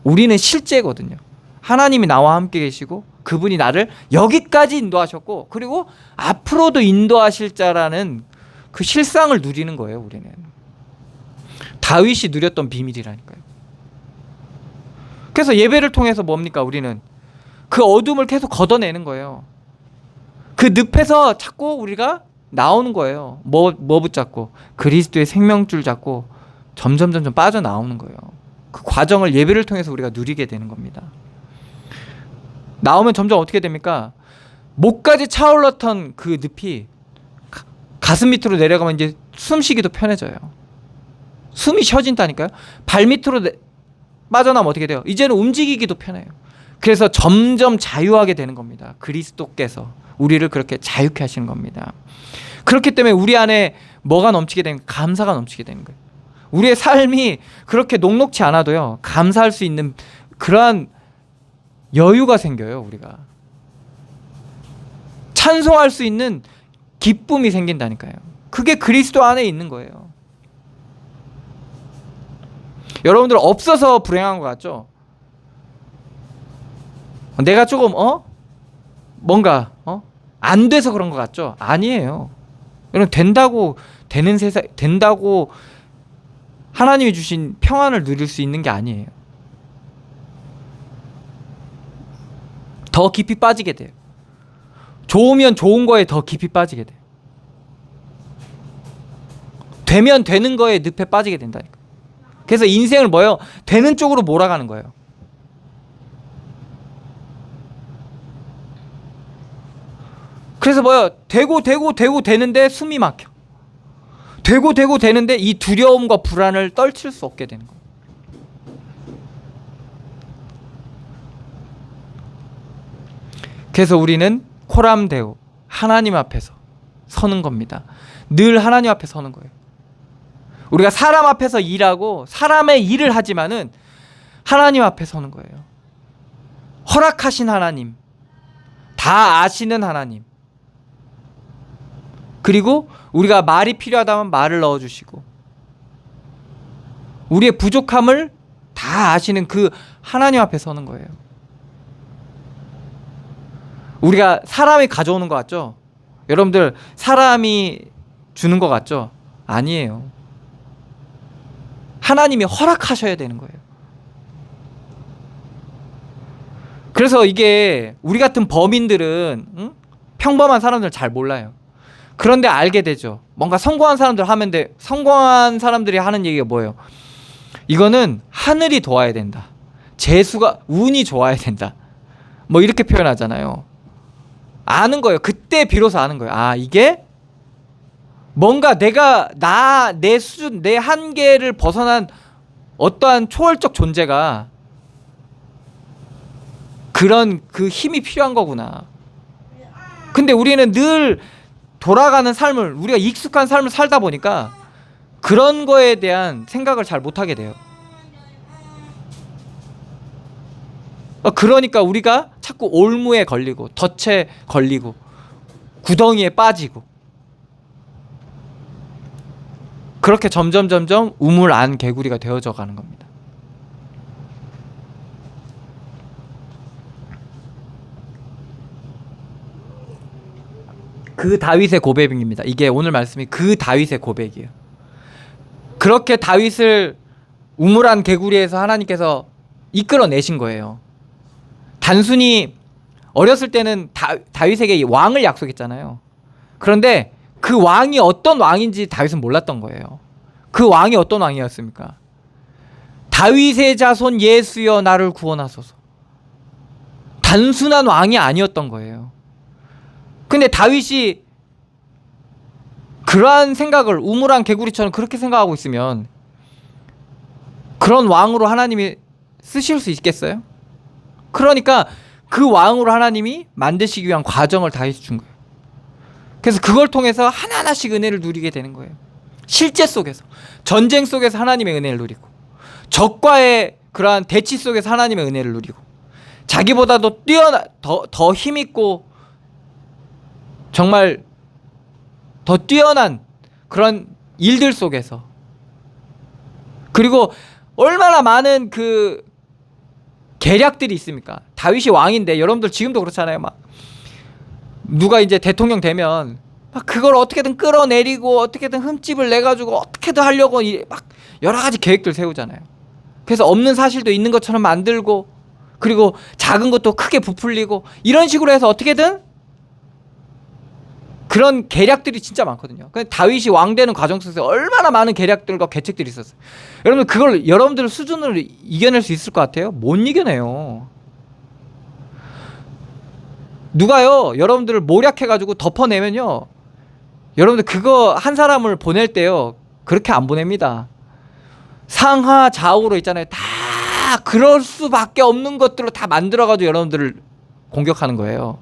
우리는 실제거든요. 하나님이 나와 함께 계시고 그분이 나를 여기까지 인도하셨고, 그리고 앞으로도 인도하실 자라는 그 실상을 누리는 거예요. 우리는 다윗이 누렸던 비밀이라니까요. 그래서 예배를 통해서 뭡니까? 우리는 그 어둠을 계속 걷어내는 거예요. 그 늪에서 자꾸 우리가 나오는 거예요. 뭐 붙잡고? 그리스도의 생명줄 잡고 점점 빠져나오는 거예요. 그 과정을 예배를 통해서 우리가 누리게 되는 겁니다. 나오면 점점 어떻게 됩니까? 목까지 차올랐던 그 늪이 가슴 밑으로 내려가면 이제 숨쉬기도 편해져요. 숨이 쉬어진다니까요. 발 밑으로 빠져나오면 어떻게 돼요? 이제는 움직이기도 편해요. 그래서 점점 자유하게 되는 겁니다. 그리스도께서 우리를 그렇게 자유케 하시는 겁니다. 그렇기 때문에 우리 안에 뭐가 넘치게 되는, 감사가 넘치게 되는 거예요. 우리의 삶이 그렇게 녹록지 않아도요, 감사할 수 있는 그러한 여유가 생겨요. 우리가 찬송할 수 있는 기쁨이 생긴다니까요. 그게 그리스도 안에 있는 거예요. 여러분들 없어서 불행한 것 같죠? 내가 조금 뭔가 안 돼서 그런 것 같죠? 아니에요. 여러분, 된다고 되는 세상, 된다고 하나님이 주신 평안을 누릴 수 있는 게 아니에요. 더 깊이 빠지게 돼요. 좋으면 좋은 거에 더 깊이 빠지게 돼요. 되면 되는 거에 늪에 빠지게 된다니까. 그래서 인생을 뭐예요? 되는 쪽으로 몰아가는 거예요. 그래서 뭐예요? 되고 되는데 숨이 막혀. 되고 되는데 이 두려움과 불안을 떨칠 수 없게 되는 거예요. 그래서 우리는 코람데오, 하나님 앞에서 서는 겁니다. 늘 하나님 앞에 서는 거예요. 우리가 사람 앞에서 일하고 사람의 일을 하지만은 하나님 앞에 서는 거예요. 허락하신 하나님, 다 아시는 하나님, 그리고 우리가 말이 필요하다면 말을 넣어주시고 우리의 부족함을 다 아시는 그 하나님 앞에 서는 거예요. 우리가 사람이 가져오는 것 같죠? 여러분들, 사람이 주는 것 같죠? 아니에요. 하나님이 허락하셔야 되는 거예요. 그래서 이게 우리 같은 범인들은 평범한 사람들 잘 몰라요. 그런데 알게 되죠. 뭔가 성공한 사람들 하면 돼. 성공한 사람들이 하는 얘기가 뭐예요? 이거는 하늘이 도와야 된다. 재수가, 운이 좋아야 된다. 뭐 이렇게 표현하잖아요. 아는 거예요. 그때 비로소 아는 거예요. 아, 이게 뭔가 내 수준, 내 한계를 벗어난 어떠한 초월적 존재가 그런 그 힘이 필요한 거구나. 근데 우리는 늘 돌아가는 삶을, 우리가 익숙한 삶을 살다 보니까 그런 거에 대한 생각을 잘 못하게 돼요. 그러니까 우리가 자꾸 올무에 걸리고 덫에 걸리고 구덩이에 빠지고 그렇게 점점 우물 안 개구리가 되어져 가는 겁니다. 그 다윗의 고백입니다. 이게 오늘 말씀이 그 다윗의 고백이에요. 그렇게 다윗을 우물안 개구리에서 하나님께서 이끌어내신 거예요. 단순히 어렸을 때는 다윗에게 왕을 약속했잖아요. 그런데 그 왕이 어떤 왕인지 다윗은 몰랐던 거예요. 그 왕이 어떤 왕이었습니까? 다윗의 자손 예수여 나를 구원하소서. 단순한 왕이 아니었던 거예요. 근데 다윗이 그러한 생각을 우물안 개구리처럼 그렇게 생각하고 있으면 그런 왕으로 하나님이 쓰실 수 있겠어요? 그러니까 그 왕으로 하나님이 만드시기 위한 과정을 다윗이 준 거예요. 그래서 그걸 통해서 하나하나씩 은혜를 누리게 되는 거예요. 실제 속에서, 전쟁 속에서 하나님의 은혜를 누리고, 적과의 그러한 대치 속에서 하나님의 은혜를 누리고, 자기보다도 더 힘있고 정말 더 뛰어난 그런 일들 속에서, 그리고 얼마나 많은 그 계략들이 있습니까? 다윗이 왕인데, 여러분들 지금도 그렇잖아요. 막 누가 이제 대통령 되면 막 그걸 어떻게든 끌어내리고 어떻게든 흠집을 내가지고 어떻게든 하려고 막 여러 가지 계획들 세우잖아요. 그래서 없는 사실도 있는 것처럼 만들고, 그리고 작은 것도 크게 부풀리고, 이런 식으로 해서 어떻게든 그런 계략들이 진짜 많거든요. 다윗이 왕 되는 과정 속에서 얼마나 많은 계략들과 계책들이 있었어요. 여러분, 그걸 여러분들 수준으로 이겨낼 수 있을 것 같아요? 못 이겨내요. 누가요, 여러분들을 모략해가지고 덮어내면요, 여러분들 그거 한 사람을 보낼 때요, 그렇게 안 보냅니다. 상하 좌우로 있잖아요. 다 그럴 수밖에 없는 것들로 다 만들어가지고 여러분들을 공격하는 거예요.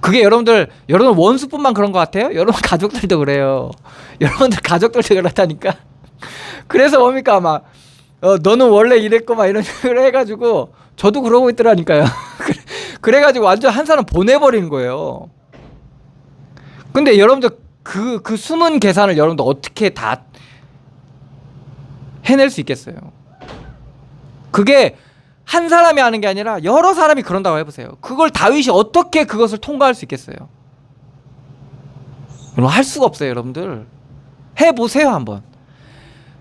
그게 여러분 원수뿐만 그런 것 같아요? 여러분 가족들도 그래요. 여러분들 가족들도 그렇다니까. 그래서 뭡니까 막 너는 원래 이랬고 막 이런 식으로 해가지고 저도 그러고 있더라니까요. 그래가지고 완전 한 사람 보내버리는 거예요. 근데 여러분들 그 숨은 계산을 여러분들 어떻게 다 해낼 수 있겠어요? 그게 한 사람이 하는 게 아니라 여러 사람이 그런다고 해보세요. 그걸 다윗이 어떻게 그것을 통과할 수 있겠어요? 여러분 할 수가 없어요. 여러분들 해보세요 한번.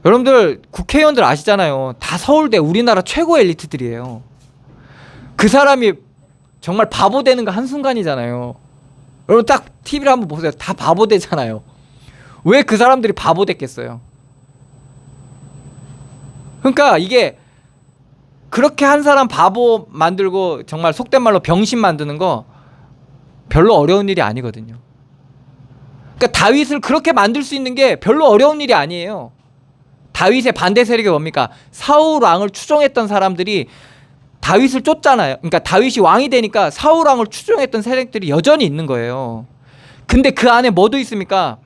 여러분들 국회의원들 아시잖아요. 다 서울대 우리나라 최고의 엘리트들이에요. 그 사람이 정말 바보 되는 거 한순간이잖아요. 여러분 딱 TV를 한번 보세요. 다 바보 되잖아요. 왜 그 사람들이 바보 됐겠어요? 그러니까 이게 그렇게 한 사람 바보 만들고 정말 속된 말로 병신 만드는 거 별로 어려운 일이 아니거든요. 그러니까 다윗을 그렇게 만들 수 있는 게 별로 어려운 일이 아니에요. 다윗의 반대 세력이 뭡니까? 사울 왕을 추종했던 사람들이 다윗을 쫓잖아요. 그러니까 다윗이 왕이 되니까 사울 왕을 추종했던 세력들이 여전히 있는 거예요. 근데 그 안에 뭐도 있습니까?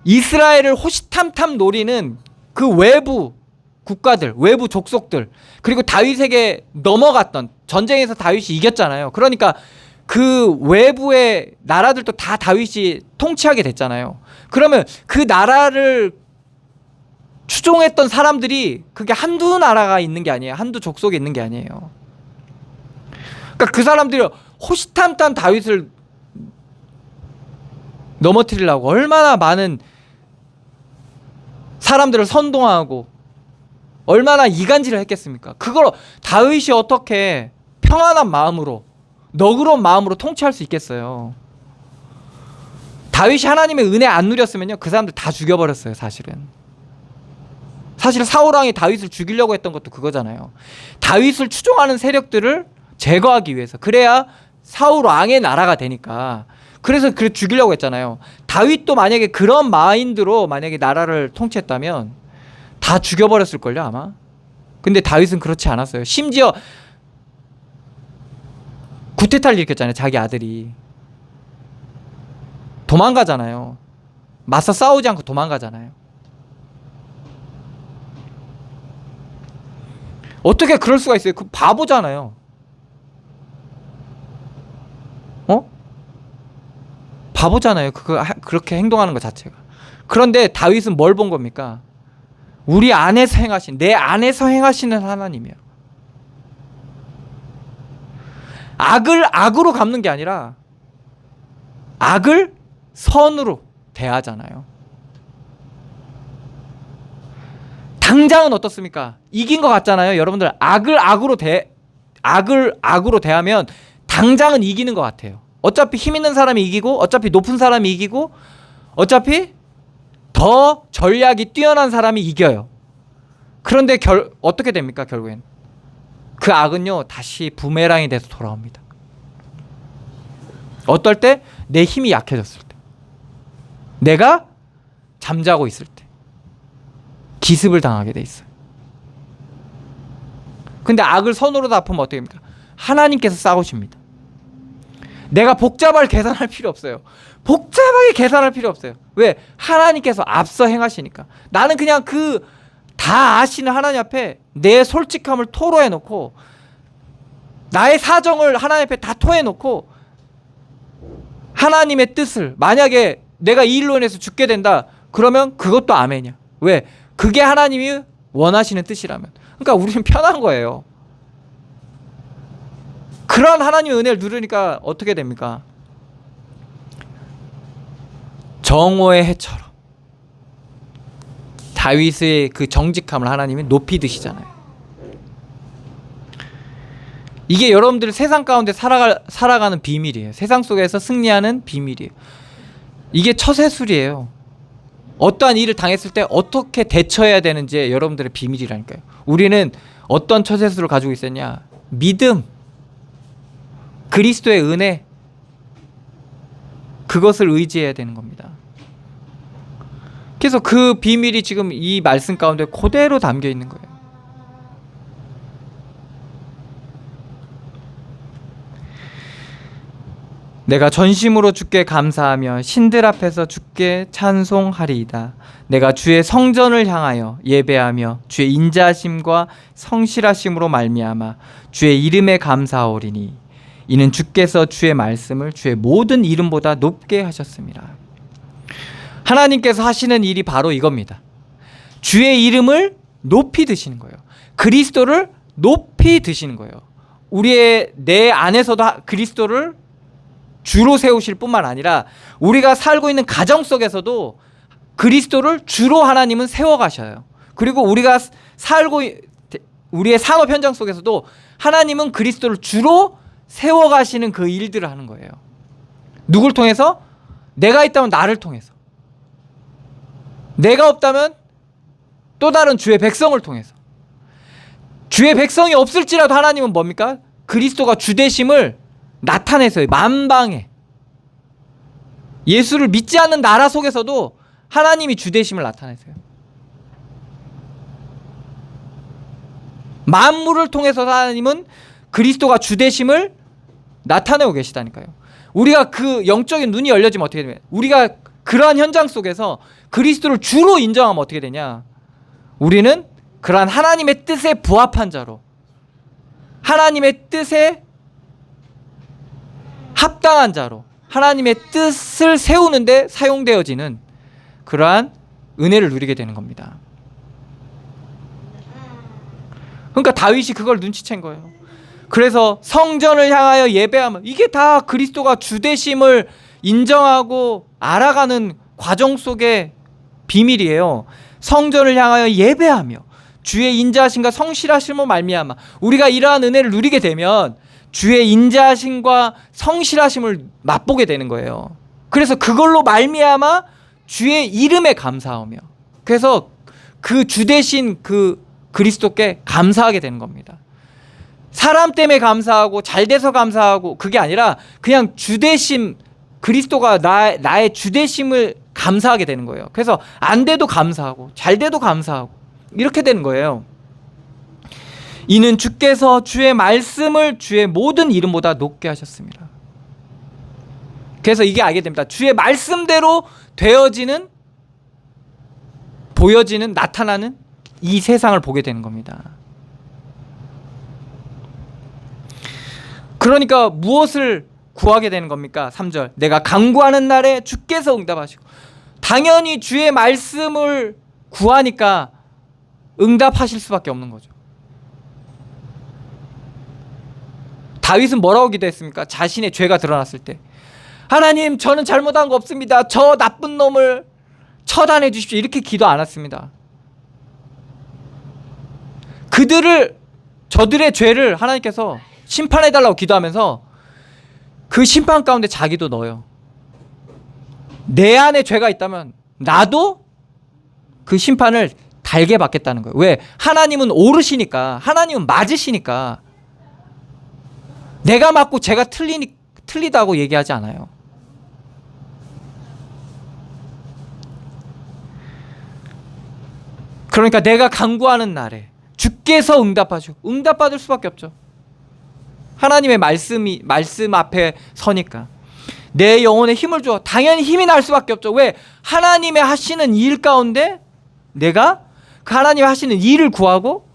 이스라엘을 호시탐탐 노리는 그 외부 국가들, 외부 족속들, 그리고 다윗에게 넘어갔던, 전쟁에서 다윗이 이겼잖아요. 그러니까 그 외부의 나라들도 다 다윗이 통치하게 됐잖아요. 그러면 그 나라를 추종했던 사람들이 그게 한두 나라가 있는 게 아니에요. 한두 족속에 있는 게 아니에요. 그러니까 그 사람들이 호시탐탐 다윗을 넘어뜨리려고 얼마나 많은 사람들을 선동하고 얼마나 이간질을 했겠습니까? 그걸 다윗이 어떻게 평안한 마음으로, 너그러운 마음으로 통치할 수 있겠어요? 다윗이 하나님의 은혜 안 누렸으면요, 그 사람들 다 죽여버렸어요. 사실은 사울 왕이 다윗을 죽이려고 했던 것도 그거잖아요. 다윗을 추종하는 세력들을 제거하기 위해서. 그래야 사울 왕의 나라가 되니까. 그래서 그래 죽이려고 했잖아요. 다윗도 만약에 그런 마인드로 만약에 나라를 통치했다면 다 죽여버렸을걸요 아마. 근데 다윗은 그렇지 않았어요. 심지어 구테타를 일으켰잖아요. 자기 아들이 도망가잖아요. 맞서 싸우지 않고 도망가잖아요. 어떻게 그럴 수가 있어요? 그 바보잖아요. 바보잖아요. 그렇게 행동하는 것 자체가. 그런데 다윗은 뭘 본 겁니까? 우리 안에서 행하신, 내 안에서 행하시는 하나님이에요. 악을 악으로 갚는 게 아니라 악을 선으로 대하잖아요. 당장은 어떻습니까? 이긴 것 같잖아요. 여러분들 악을 악으로 대하면 당장은 이기는 것 같아요. 어차피 힘 있는 사람이 이기고, 어차피 높은 사람이 이기고, 어차피 더 전략이 뛰어난 사람이 이겨요. 그런데 어떻게 됩니까? 결국엔 그 악은요 다시 부메랑이 돼서 돌아옵니다. 어떨 때? 내 힘이 약해졌을 때, 내가 잠자고 있을 때 기습을 당하게 돼 있어요. 근데 악을 선으로 갚으면 어떻게 됩니까? 하나님께서 싸우십니다. 내가 복잡하게 계산할 필요 없어요. 복잡하게 계산할 필요 없어요. 왜? 하나님께서 앞서 행하시니까. 나는 그냥 그 다 아시는 하나님 앞에 내 솔직함을 토로해 놓고, 나의 사정을 하나님 앞에 다 토해 놓고, 하나님의 뜻을, 만약에 내가 이 일로 인해서 죽게 된다 그러면 그것도 아멘이야. 왜? 그게 하나님이 원하시는 뜻이라면. 그러니까 우리는 편한 거예요. 그런 하나님의 은혜를 누리니까 어떻게 됩니까? 정오의 해처럼 다윗의 그 정직함을 하나님이 높이 드시잖아요. 이게 여러분들 세상 가운데 살아가는 비밀이에요. 세상 속에서 승리하는 비밀이에요. 이게 처세술이에요. 어떠한 일을 당했을 때 어떻게 대처해야 되는지 여러분들의 비밀이라니까요. 우리는 어떤 처세술을 가지고 있었냐? 믿음, 그리스도의 은혜, 그것을 의지해야 되는 겁니다. 그래서 그 비밀이 지금 이 말씀 가운데 그대로 담겨 있는 거예요. 내가 전심으로 주께 감사하며 신들 앞에서 주께 찬송하리이다. 내가 주의 성전을 향하여 예배하며 주의 인자하심과 성실하심으로 말미암아 주의 이름에 감사하오리니 이는 주께서 주의 말씀을 주의 모든 이름보다 높게 하셨습니다. 하나님께서 하시는 일이 바로 이겁니다. 주의 이름을 높이 드시는 거예요. 그리스도를 높이 드시는 거예요. 우리의 내 안에서도 그리스도를 주로 세우실 뿐만 아니라 우리가 살고 있는 가정 속에서도 그리스도를 주로 하나님은 세워가셔요. 그리고 우리가 살고 우리의 산업 현장 속에서도 하나님은 그리스도를 주로 세워가시는 그 일들을 하는 거예요. 누굴 통해서? 내가 있다면 나를 통해서, 내가 없다면 또 다른 주의 백성을 통해서. 주의 백성이 없을지라도 하나님은 뭡니까? 그리스도가 주되심을 나타내서요. 만방에 예수를 믿지 않는 나라 속에서도 하나님이 주되심을 나타내세요. 만물을 통해서 하나님은 그리스도가 주되심을 나타내고 계시다니까요. 우리가 그 영적인 눈이 열려지면 어떻게 되냐? 우리가 그러한 현장 속에서 그리스도를 주로 인정하면 어떻게 되냐? 우리는 그러한 하나님의 뜻에 부합한 자로, 하나님의 뜻에 합당한 자로, 하나님의 뜻을 세우는데 사용되어지는 그러한 은혜를 누리게 되는 겁니다. 그러니까 다윗이 그걸 눈치챈 거예요. 그래서 성전을 향하여 예배하면, 이게 다 그리스도가 주되심을 인정하고 알아가는 과정 속의 비밀이에요. 성전을 향하여 예배하며 주의 인자하심과 성실하심으로 말미암아, 우리가 이러한 은혜를 누리게 되면 주의 인자하심과 성실하심을 맛보게 되는 거예요. 그래서 그걸로 말미암아 주의 이름에 감사하며, 그래서 그 주되신 그 그리스도께 감사하게 되는 겁니다. 사람 때문에 감사하고 잘 돼서 감사하고 그게 아니라 그냥 주되심, 그리스도가 나의 주되심을 감사하게 되는 거예요. 그래서 안 돼도 감사하고 잘 돼도 감사하고 이렇게 되는 거예요. 이는 주께서 주의 말씀을 주의 모든 이름보다 높게 하셨습니다. 그래서 이게 알게 됩니다. 주의 말씀대로 되어지는, 보여지는, 나타나는 이 세상을 보게 되는 겁니다. 그러니까 무엇을 구하게 되는 겁니까? 3절, 내가 간구하는 날에 주께서 응답하시고. 당연히 주의 말씀을 구하니까 응답하실 수밖에 없는 거죠. 다윗은 뭐라고 기도했습니까? 자신의 죄가 드러났을 때, 하나님, 저는 잘못한 거 없습니다. 저 나쁜 놈을 처단해 주십시오. 이렇게 기도 안 했습니다. 저들의 죄를 하나님께서 심판해달라고 기도하면서 그 심판 가운데 자기도 넣어요. 내 안에 죄가 있다면 나도 그 심판을 달게 받겠다는 거예요. 왜? 하나님은 옳으시니까, 하나님은 맞으시니까. 내가 맞고 제가 틀리다고 얘기하지 않아요. 그러니까 내가 간구하는 날에 주께서 응답하시고, 응답받을 수밖에 없죠. 하나님의 말씀 앞에 서니까. 내 영혼에 힘을 줘. 당연히 힘이 날 수밖에 없죠. 왜? 하나님의 하시는 일 가운데 내가 그 하나님이 하시는 일을 구하고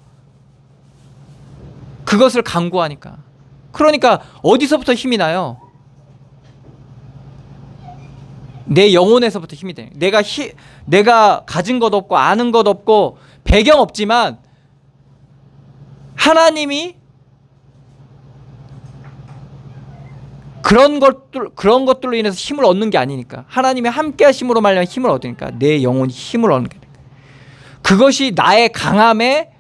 그것을 간구하니까. 그러니까 어디서부터 힘이 나요? 내 영혼에서부터 힘이 돼. 내가 가진 것 없고 아는 것 없고 배경 없지만 하나님이 그런 것들로 인해서 힘을 얻는 게 아니니까, 하나님의 함께 하심으로 말미암아 힘을 얻으니까 내 영혼이 힘을 얻는 게 돼. 그것이 나의 강함의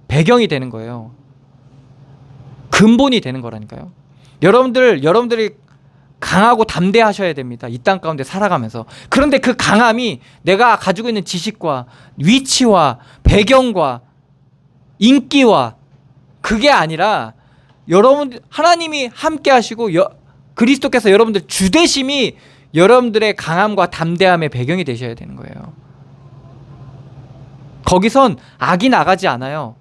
배경이 되는 거예요. 근본이 되는 거라니까요. 여러분들이 강하고 담대하셔야 됩니다. 이 땅 가운데 살아가면서. 그런데 그 강함이 내가 가지고 있는 지식과 위치와 배경과 인기와 그게 아니라, 하나님이 함께 하시고 그리스도께서 여러분들 주되심이 여러분들의 강함과 담대함의 배경이 되셔야 되는 거예요. 거기선 악이 나가지 않아요.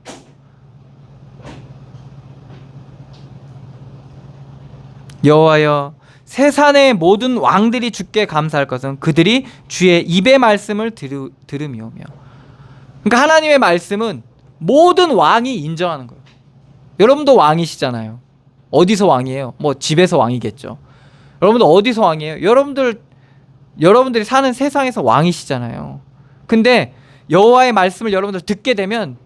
여호와여, 세상의 모든 왕들이 주께 감사할 것은 그들이 주의 입의 말씀을 들음이오며. 그러니까 하나님의 말씀은 모든 왕이 인정하는 거예요. 여러분도 왕이시잖아요. 어디서 왕이에요? 뭐 집에서 왕이겠죠. 여러분도 어디서 왕이에요? 여러분들이 사는 세상에서 왕이시잖아요. 근데 여호와의 말씀을 여러분들 듣게 되면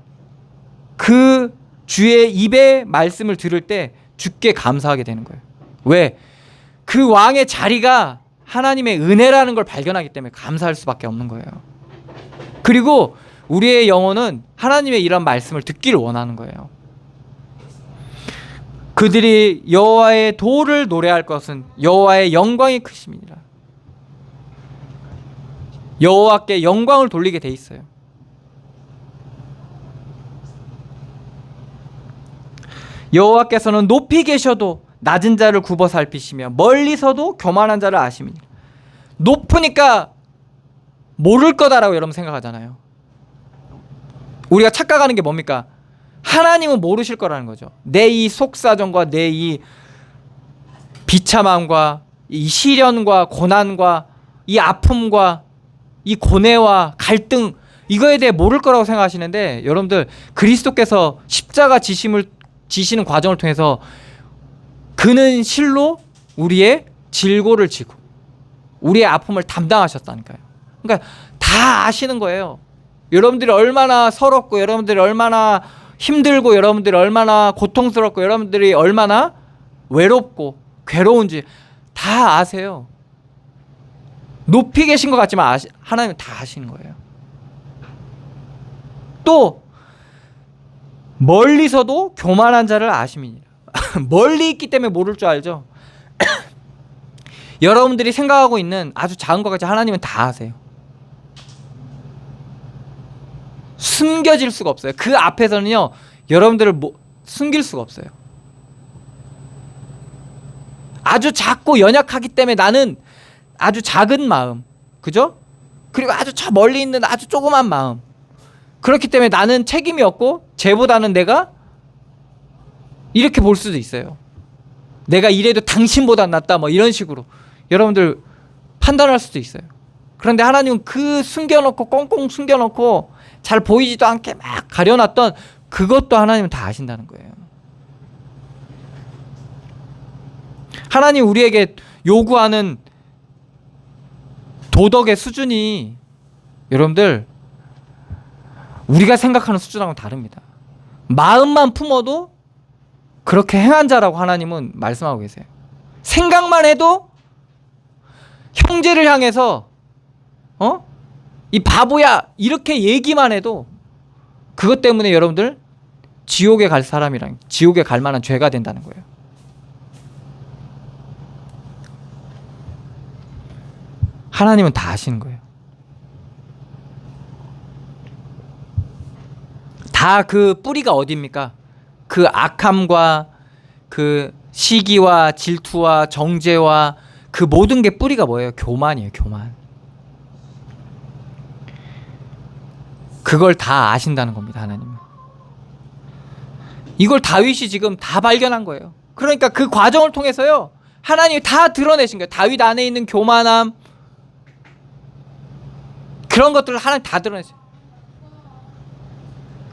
그 주의 입의 말씀을 들을 때 주께 감사하게 되는 거예요. 왜? 그 왕의 자리가 하나님의 은혜라는 걸 발견하기 때문에 감사할 수밖에 없는 거예요. 그리고 우리의 영혼은 하나님의 이런 말씀을 듣기를 원하는 거예요. 그들이 여호와의 도를 노래할 것은 여호와의 영광이 크심이니라. 여호와께 영광을 돌리게 돼 있어요. 여호와께서는 높이 계셔도 낮은 자를 굽어 살피시며 멀리서도 교만한 자를 아심이니라. 높으니까 모를 거다라고 여러분 생각하잖아요. 우리가 착각하는 게 뭡니까? 하나님은 모르실 거라는 거죠. 내 이 속사정과 내 이 비참함과 이 시련과 고난과 이 아픔과 이 고뇌와 갈등, 이거에 대해 모를 거라고 생각하시는데, 여러분들 그리스도께서 십자가 지시는 과정을 통해서 그는 실로 우리의 질고를 지고 우리의 아픔을 담당하셨다니까요. 그러니까 다 아시는 거예요. 여러분들이 얼마나 서럽고, 여러분들이 얼마나 힘들고, 여러분들이 얼마나 고통스럽고, 여러분들이 얼마나 외롭고 괴로운지 다 아세요. 높이 계신 것 같지만 하나님은 다 아시는 거예요. 또 멀리서도 교만한 자를 아심이니라. 멀리 있기 때문에 모를 줄 알죠. 여러분들이 생각하고 있는 아주 작은 것까지 하나님은 다 아세요. 숨겨질 수가 없어요. 그 앞에서는요, 여러분들을 숨길 수가 없어요. 아주 작고 연약하기 때문에 나는 아주 작은 마음, 그죠? 그리고 아주 저 멀리 있는 아주 조그만 마음, 그렇기 때문에 나는 책임이 없고 쟤보다는 내가 이렇게 볼 수도 있어요. 내가 이래도 당신보다 낫다, 뭐 이런 식으로 여러분들 판단할 수도 있어요. 그런데 하나님은 그 숨겨놓고 꽁꽁 숨겨놓고 잘 보이지도 않게 막 가려놨던 그것도 하나님은 다 아신다는 거예요. 하나님 우리에게 요구하는 도덕의 수준이 여러분들 우리가 생각하는 수준하고는 다릅니다. 마음만 품어도 그렇게 행한 자라고 하나님은 말씀하고 계세요. 생각만 해도 형제를 향해서 이 바보야 이렇게 얘기만 해도 그것 때문에 여러분들 지옥에 갈 사람이랑 지옥에 갈 만한 죄가 된다는 거예요. 하나님은 다 아시는 거예요. 다 그 뿌리가 어디입니까? 그 악함과 그 시기와 질투와 정죄와 그 모든 게 뿌리가 뭐예요? 교만이에요. 교만. 그걸 다 아신다는 겁니다. 하나님은. 이걸 다윗이 지금 다 발견한 거예요. 그러니까 그 과정을 통해서요, 하나님이 다 드러내신 거예요. 다윗 안에 있는 교만함, 그런 것들을 하나님 다 드러내세요.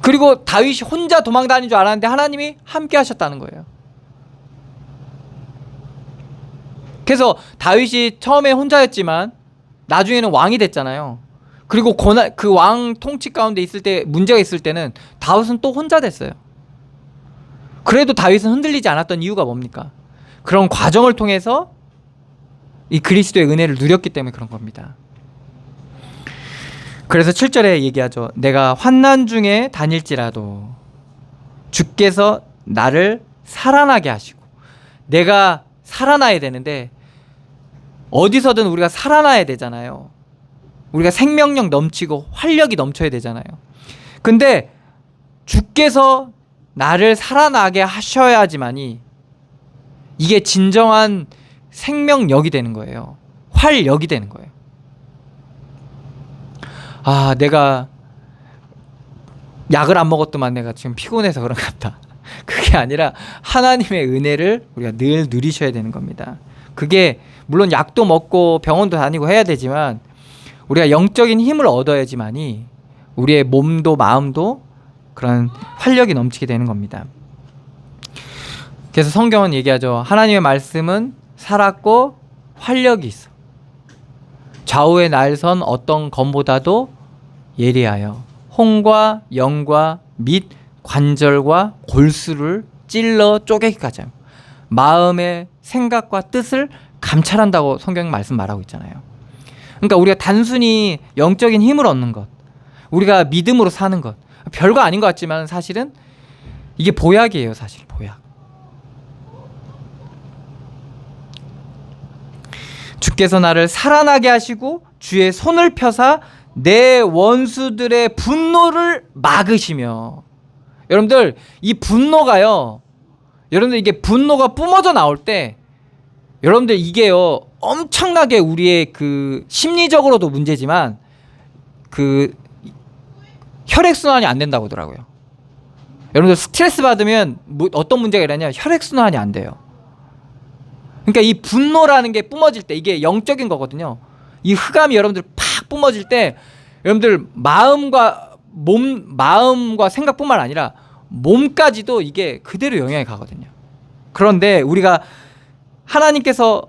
그리고 다윗이 혼자 도망 다닌 줄 알았는데 하나님이 함께 하셨다는 거예요. 그래서 다윗이 처음에 혼자였지만 나중에는 왕이 됐잖아요. 그리고 그 왕 통치 가운데 있을 때 문제가 있을 때는 다윗은 또 혼자 됐어요. 그래도 다윗은 흔들리지 않았던 이유가 뭡니까? 그런 과정을 통해서 이 그리스도의 은혜를 누렸기 때문에 그런 겁니다. 그래서 7절에 얘기하죠. 내가 환난 중에 다닐지라도 주께서 나를 살아나게 하시고. 내가 살아나야 되는데 어디서든 우리가 살아나야 되잖아요. 우리가 생명력 넘치고 활력이 넘쳐야 되잖아요. 근데 주께서 나를 살아나게 하셔야지만이 이게 진정한 생명력이 되는 거예요. 활력이 되는 거예요. 아, 내가 약을 안 먹었더만 내가 지금 피곤해서 그런가 보다. 그게 아니라 하나님의 은혜를 우리가 늘 누리셔야 되는 겁니다. 그게 물론 약도 먹고 병원도 다니고 해야 되지만 우리가 영적인 힘을 얻어야지만이 우리의 몸도 마음도 그런 활력이 넘치게 되는 겁니다. 그래서 성경은 얘기하죠. 하나님의 말씀은 살았고 활력이 있어. 좌우의 날선 어떤 검보다도 예리하여 홍과 영과 및 관절과 골수를 찔러 쪼개기까지 하며 마음의 생각과 뜻을 감찰한다고 성경 말씀 말하고 있잖아요. 그러니까 우리가 단순히 영적인 힘을 얻는 것, 우리가 믿음으로 사는 것, 별거 아닌 것 같지만 사실은 이게 보약이에요. 사실 보약. 주께서 나를 살아나게 하시고 주의 손을 펴사 내 원수들의 분노를 막으시며. 여러분들 이 분노가요, 여러분들 이게 분노가 뿜어져 나올 때 여러분들 이게요 엄청나게 우리의 그 심리적으로도 문제지만 그 혈액순환이 안 된다고 하더라고요. 여러분들 스트레스 받으면 어떤 문제가 일어나냐, 혈액순환이 안 돼요. 그러니까 이 분노라는 게 뿜어질 때 이게 영적인 거거든요. 이 흑암이 여러분들 팍 뿜어질 때 여러분들 마음과 생각뿐만 아니라 몸까지도 이게 그대로 영향이 가거든요. 그런데 우리가 하나님께서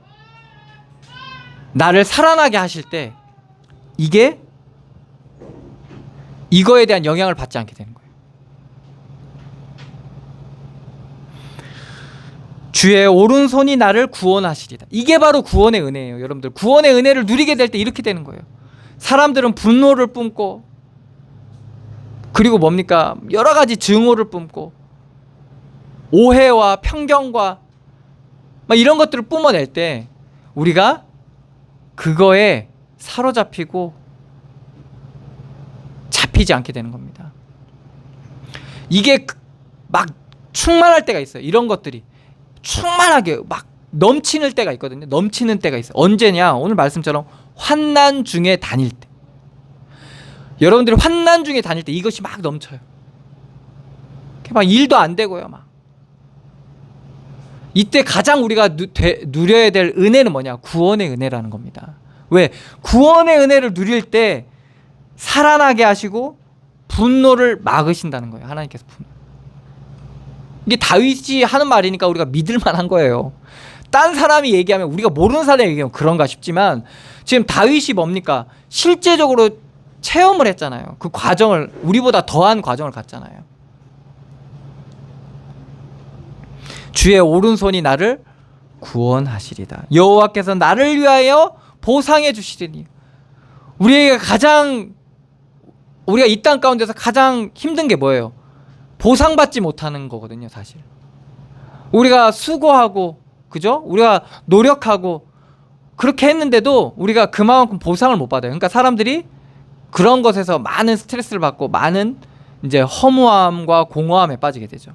나를 살아나게 하실 때 이거에 대한 영향을 받지 않게 되는 거예요. 주의 오른손이 나를 구원하시리다. 이게 바로 구원의 은혜예요. 여러분들 구원의 은혜를 누리게 될 때 이렇게 되는 거예요. 사람들은 분노를 뿜고 그리고 뭡니까? 여러 가지 증오를 뿜고 오해와 편견과 막 이런 것들을 뿜어낼 때 우리가 그거에 사로잡히고 잡히지 않게 되는 겁니다. 이게 막 충만할 때가 있어요. 이런 것들이 충만하게 막 넘치는 때가 있거든요. 넘치는 때가 있어요. 언제냐? 오늘 말씀처럼 환난 중에 다닐 때. 여러분들이 환난 중에 다닐 때 이것이 막 넘쳐요. 막 일도 안 되고요. 막 이때 가장 우리가 누려야 될 은혜는 뭐냐? 구원의 은혜라는 겁니다. 왜? 구원의 은혜를 누릴 때 살아나게 하시고 분노를 막으신다는 거예요. 하나님께서 분노. 이게 다윗이 하는 말이니까 우리가 믿을 만한 거예요. 딴 사람이 얘기하면, 우리가 모르는 사람이 얘기하면 그런가 싶지만 지금 다윗이 뭡니까? 실제적으로 체험을 했잖아요. 그 과정을, 우리보다 더한 과정을 갔잖아요. 주의 오른손이 나를 구원하시리다. 여호와께서 나를 위하여 보상해 주시리니. 우리가 이 땅 가운데서 가장 힘든 게 뭐예요? 보상받지 못하는 거거든요, 사실. 우리가 수고하고, 그죠? 우리가 노력하고 그렇게 했는데도 우리가 그만큼 보상을 못 받아요. 그러니까 사람들이 그런 것에서 많은 스트레스를 받고 많은 이제 허무함과 공허함에 빠지게 되죠.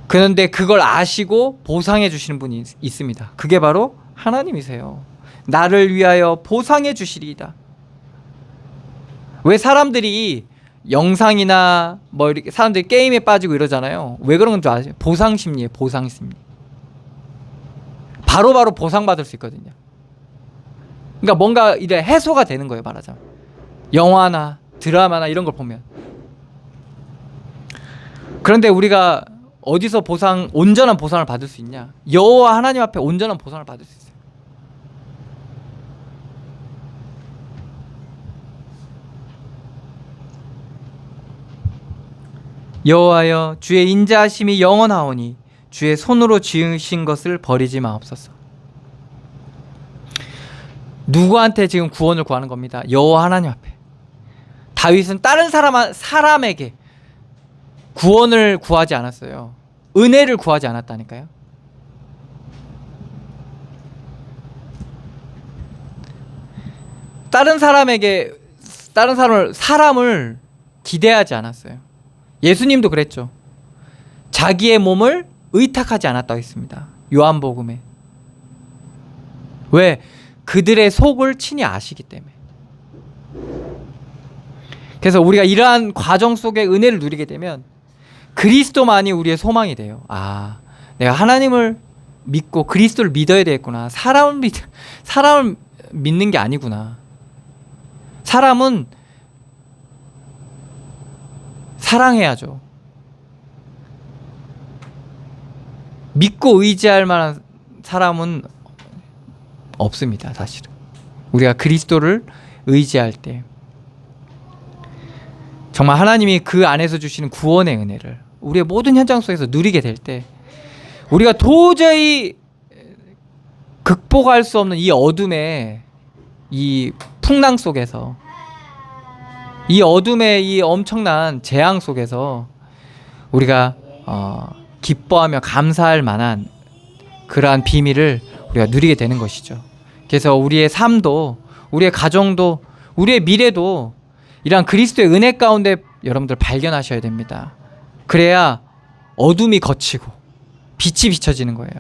그런데 그걸 아시고 보상해 주시는 분이 있습니다. 그게 바로 하나님이세요. 나를 위하여 보상해 주시리이다. 왜 사람들이 영상이나 뭐 이렇게 사람들이 게임에 빠지고 이러잖아요. 왜 그런 줄 아세요? 보상 심리예요. 보상 심리. 바로바로 보상받을 수 있거든요. 그러니까 뭔가 이제 해소가 되는 거예요, 말하자면. 영화나 드라마나 이런 걸 보면. 그런데 우리가 어디서 온전한 보상을 받을 수 있냐? 여호와 하나님 앞에 온전한 보상을 받을 수 있어요. 여호와여, 주의 인자하심이 영원하오니 주의 손으로 지으신 것을 버리지 마옵소서. 누구한테 지금 구원을 구하는 겁니다? 여호와 하나님 앞에. 다윗은 다른 사람에게 구원을 구하지 않았어요. 은혜를 구하지 않았다니까요. 사람을 기대하지 않았어요. 예수님도 그랬죠. 자기의 몸을 의탁하지 않았다고 했습니다. 요한복음에. 왜? 그들의 속을 친히 아시기 때문에. 그래서 우리가 이러한 과정 속에 은혜를 누리게 되면 그리스도만이 우리의 소망이 돼요. 아, 내가 하나님을 믿고 그리스도를 믿어야 되겠구나. 사람을 믿는 게 아니구나. 사람은 사랑해야죠. 믿고 의지할 만한 사람은 없습니다, 사실은. 우리가 그리스도를 의지할 때 정말 하나님이 그 안에서 주시는 구원의 은혜를 우리의 모든 현장 속에서 누리게 될 때 우리가 도저히 극복할 수 없는 이 어둠의 이 풍랑 속에서, 이 어둠의 이 엄청난 재앙 속에서 우리가 기뻐하며 감사할 만한 그러한 비밀을 우리가 누리게 되는 것이죠. 그래서 우리의 삶도, 우리의 가정도, 우리의 미래도 이러한 그리스도의 은혜 가운데 여러분들 발견하셔야 됩니다. 그래야 어둠이 걷히고 빛이 비춰지는 거예요.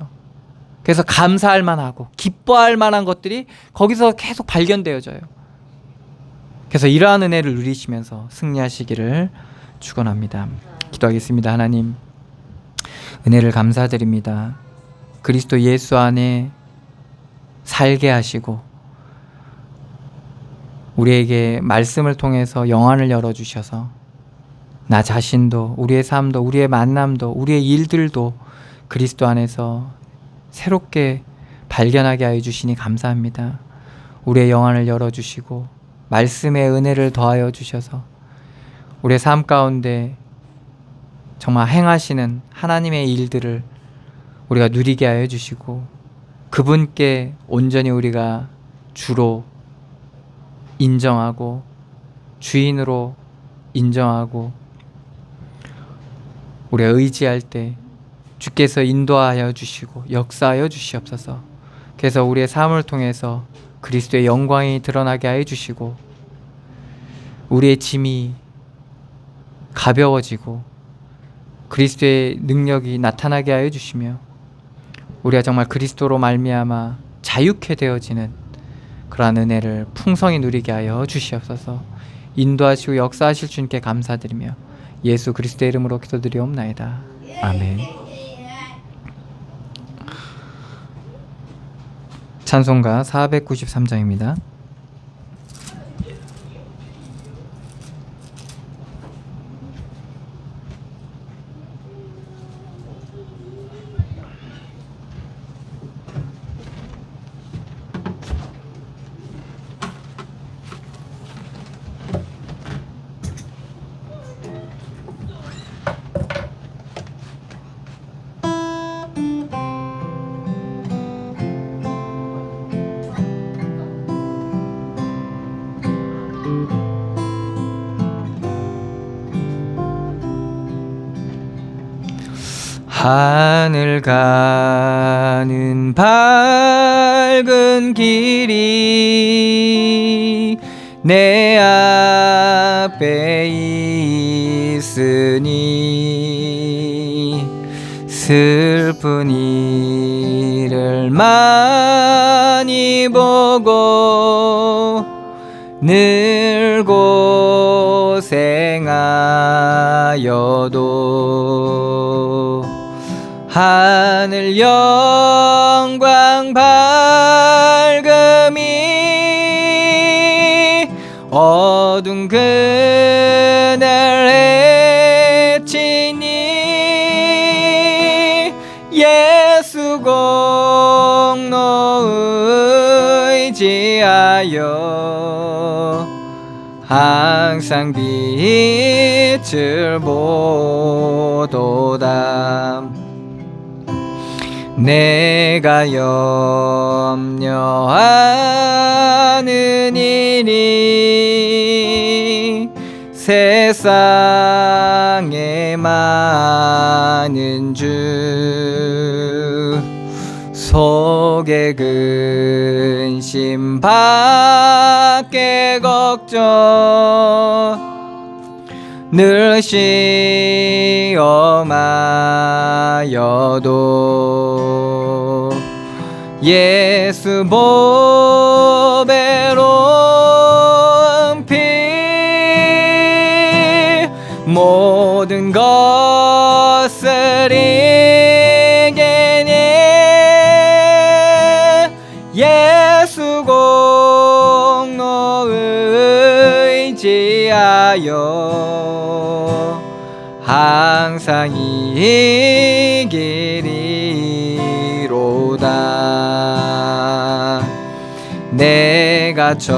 그래서 감사할 만하고 기뻐할 만한 것들이 거기서 계속 발견되어져요. 그래서 이러한 은혜를 누리시면서 승리하시기를 축원합니다. 기도하겠습니다. 하나님, 은혜를 감사드립니다. 그리스도 예수 안에 살게 하시고 우리에게 말씀을 통해서 영안을 열어주셔서 나 자신도, 우리의 삶도, 우리의 만남도, 우리의 일들도 그리스도 안에서 새롭게 발견하게 하여 주시니 감사합니다. 우리의 영안을 열어주시고 말씀의 은혜를 더하여 주셔서 우리의 삶 가운데 정말 행하시는 하나님의 일들을 우리가 누리게 하여 주시고 그분께 온전히 우리가 주로 인정하고 주인으로 인정하고 우리가 의지할 때 주께서 인도하여 주시고 역사하여 주시옵소서. 그래서 우리의 삶을 통해서 그리스도의 영광이 드러나게 하여 주시고 우리의 짐이 가벼워지고 그리스도의 능력이 나타나게 하여 주시며 우리가 정말 그리스도로 말미암아 자유케 되어지는 그러한 은혜를 풍성히 누리게 하여 주시옵소서. 인도하시고 역사하실 주님께 감사드리며 예수 그리스도의 이름으로 기도드리옵나이다. 아멘. 찬송가 493장입니다. 하늘 가는 밝은 길이 내 앞에 있으니 슬픈 일을 많이 보고 늘 고생하여도 하늘 영광 밝음이 어두운 그늘 헤치니 예수 공로 의지하여 항상 빛을 보도다. 내가 염려하는 일이 세상에 많은 주 속에 근심 밖에 걱정 늘 시험하여도 예수 보배로운 피 모든 것을 이게 하여 항상 이기리로다. 내가 천성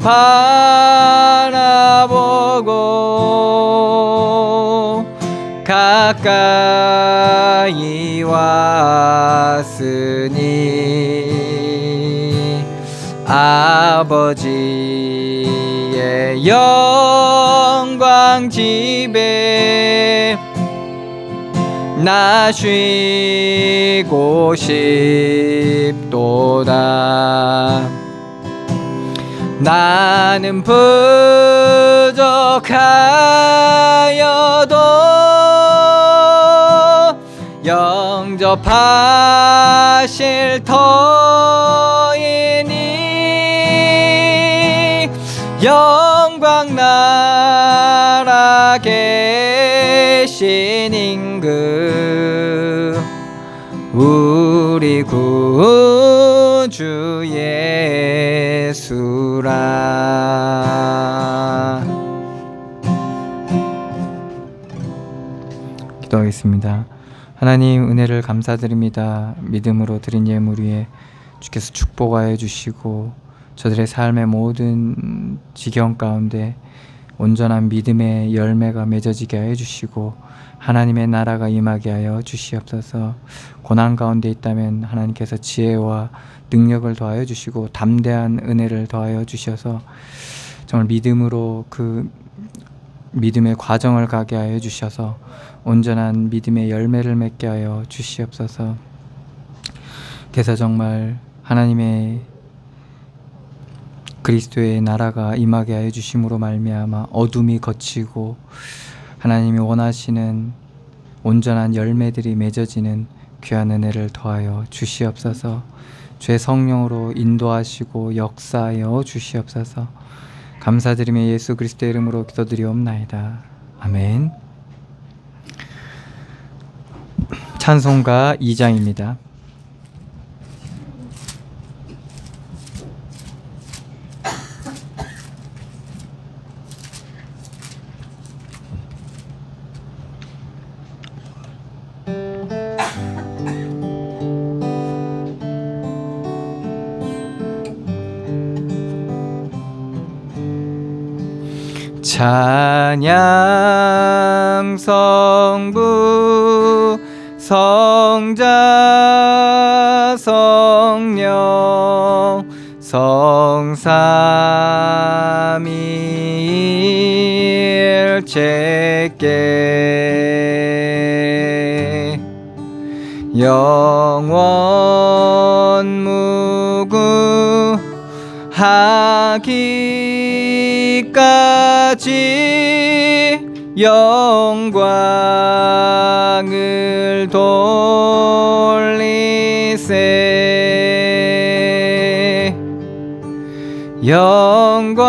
바라보고 가까이 왔으니 아버지의 영광 집에 나 쉬고 싶도다. 나는 부족하여도 영접하실 터이니 영광 나라 계신 임금 우리 구주 예수라. 기도하겠습니다. 하나님, 은혜를 감사드립니다. 믿음으로 드린 예물 위에 주께서 축복하여 주시고 저들의 삶의 모든 지경 가운데 온전한 믿음의 열매가 맺어지게 하여 주시고 하나님의 나라가 임하게 하여 주시옵소서. 고난 가운데 있다면 하나님께서 지혜와 능력을 더하여 주시고 담대한 은혜를 더하여 주셔서 정말 믿음으로 그 믿음의 과정을 가게 하여 주셔서 온전한 믿음의 열매를 맺게 하여 주시옵소서. 그래서 정말 하나님의 그리스도의 나라가 임하게 하여 주심으로 말미암아 어둠이 걷히고 하나님이 원하시는 온전한 열매들이 맺어지는 귀한 은혜를 더하여 주시옵소서. 주의 성령으로 인도하시고 역사하여 주시옵소서. 감사드리며 예수 그리스도의 이름으로 기도드리옵나이다. 아멘. 찬송가 2장입니다. 찬양 성부 성자 성령 성삼위일체께 영원 무구하기까지 영광을 돌리세. 영광을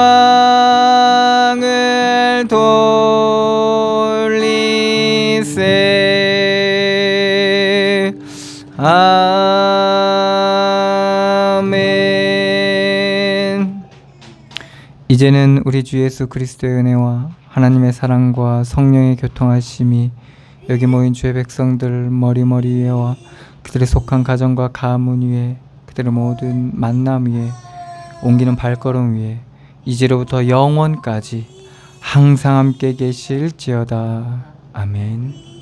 돌리세. 아멘. 이제는 우리 주 예수 그리스도의 은혜와 하나님의 사랑과 성령의 교통하심이 여기 모인 주의 백성들 머리머리 위에와 그들의 속한 가정과 가문 위에 그들의 모든 만남 위에 옮기는 발걸음 위에 이제로부터 영원까지 항상 함께 계실지어다. 아멘.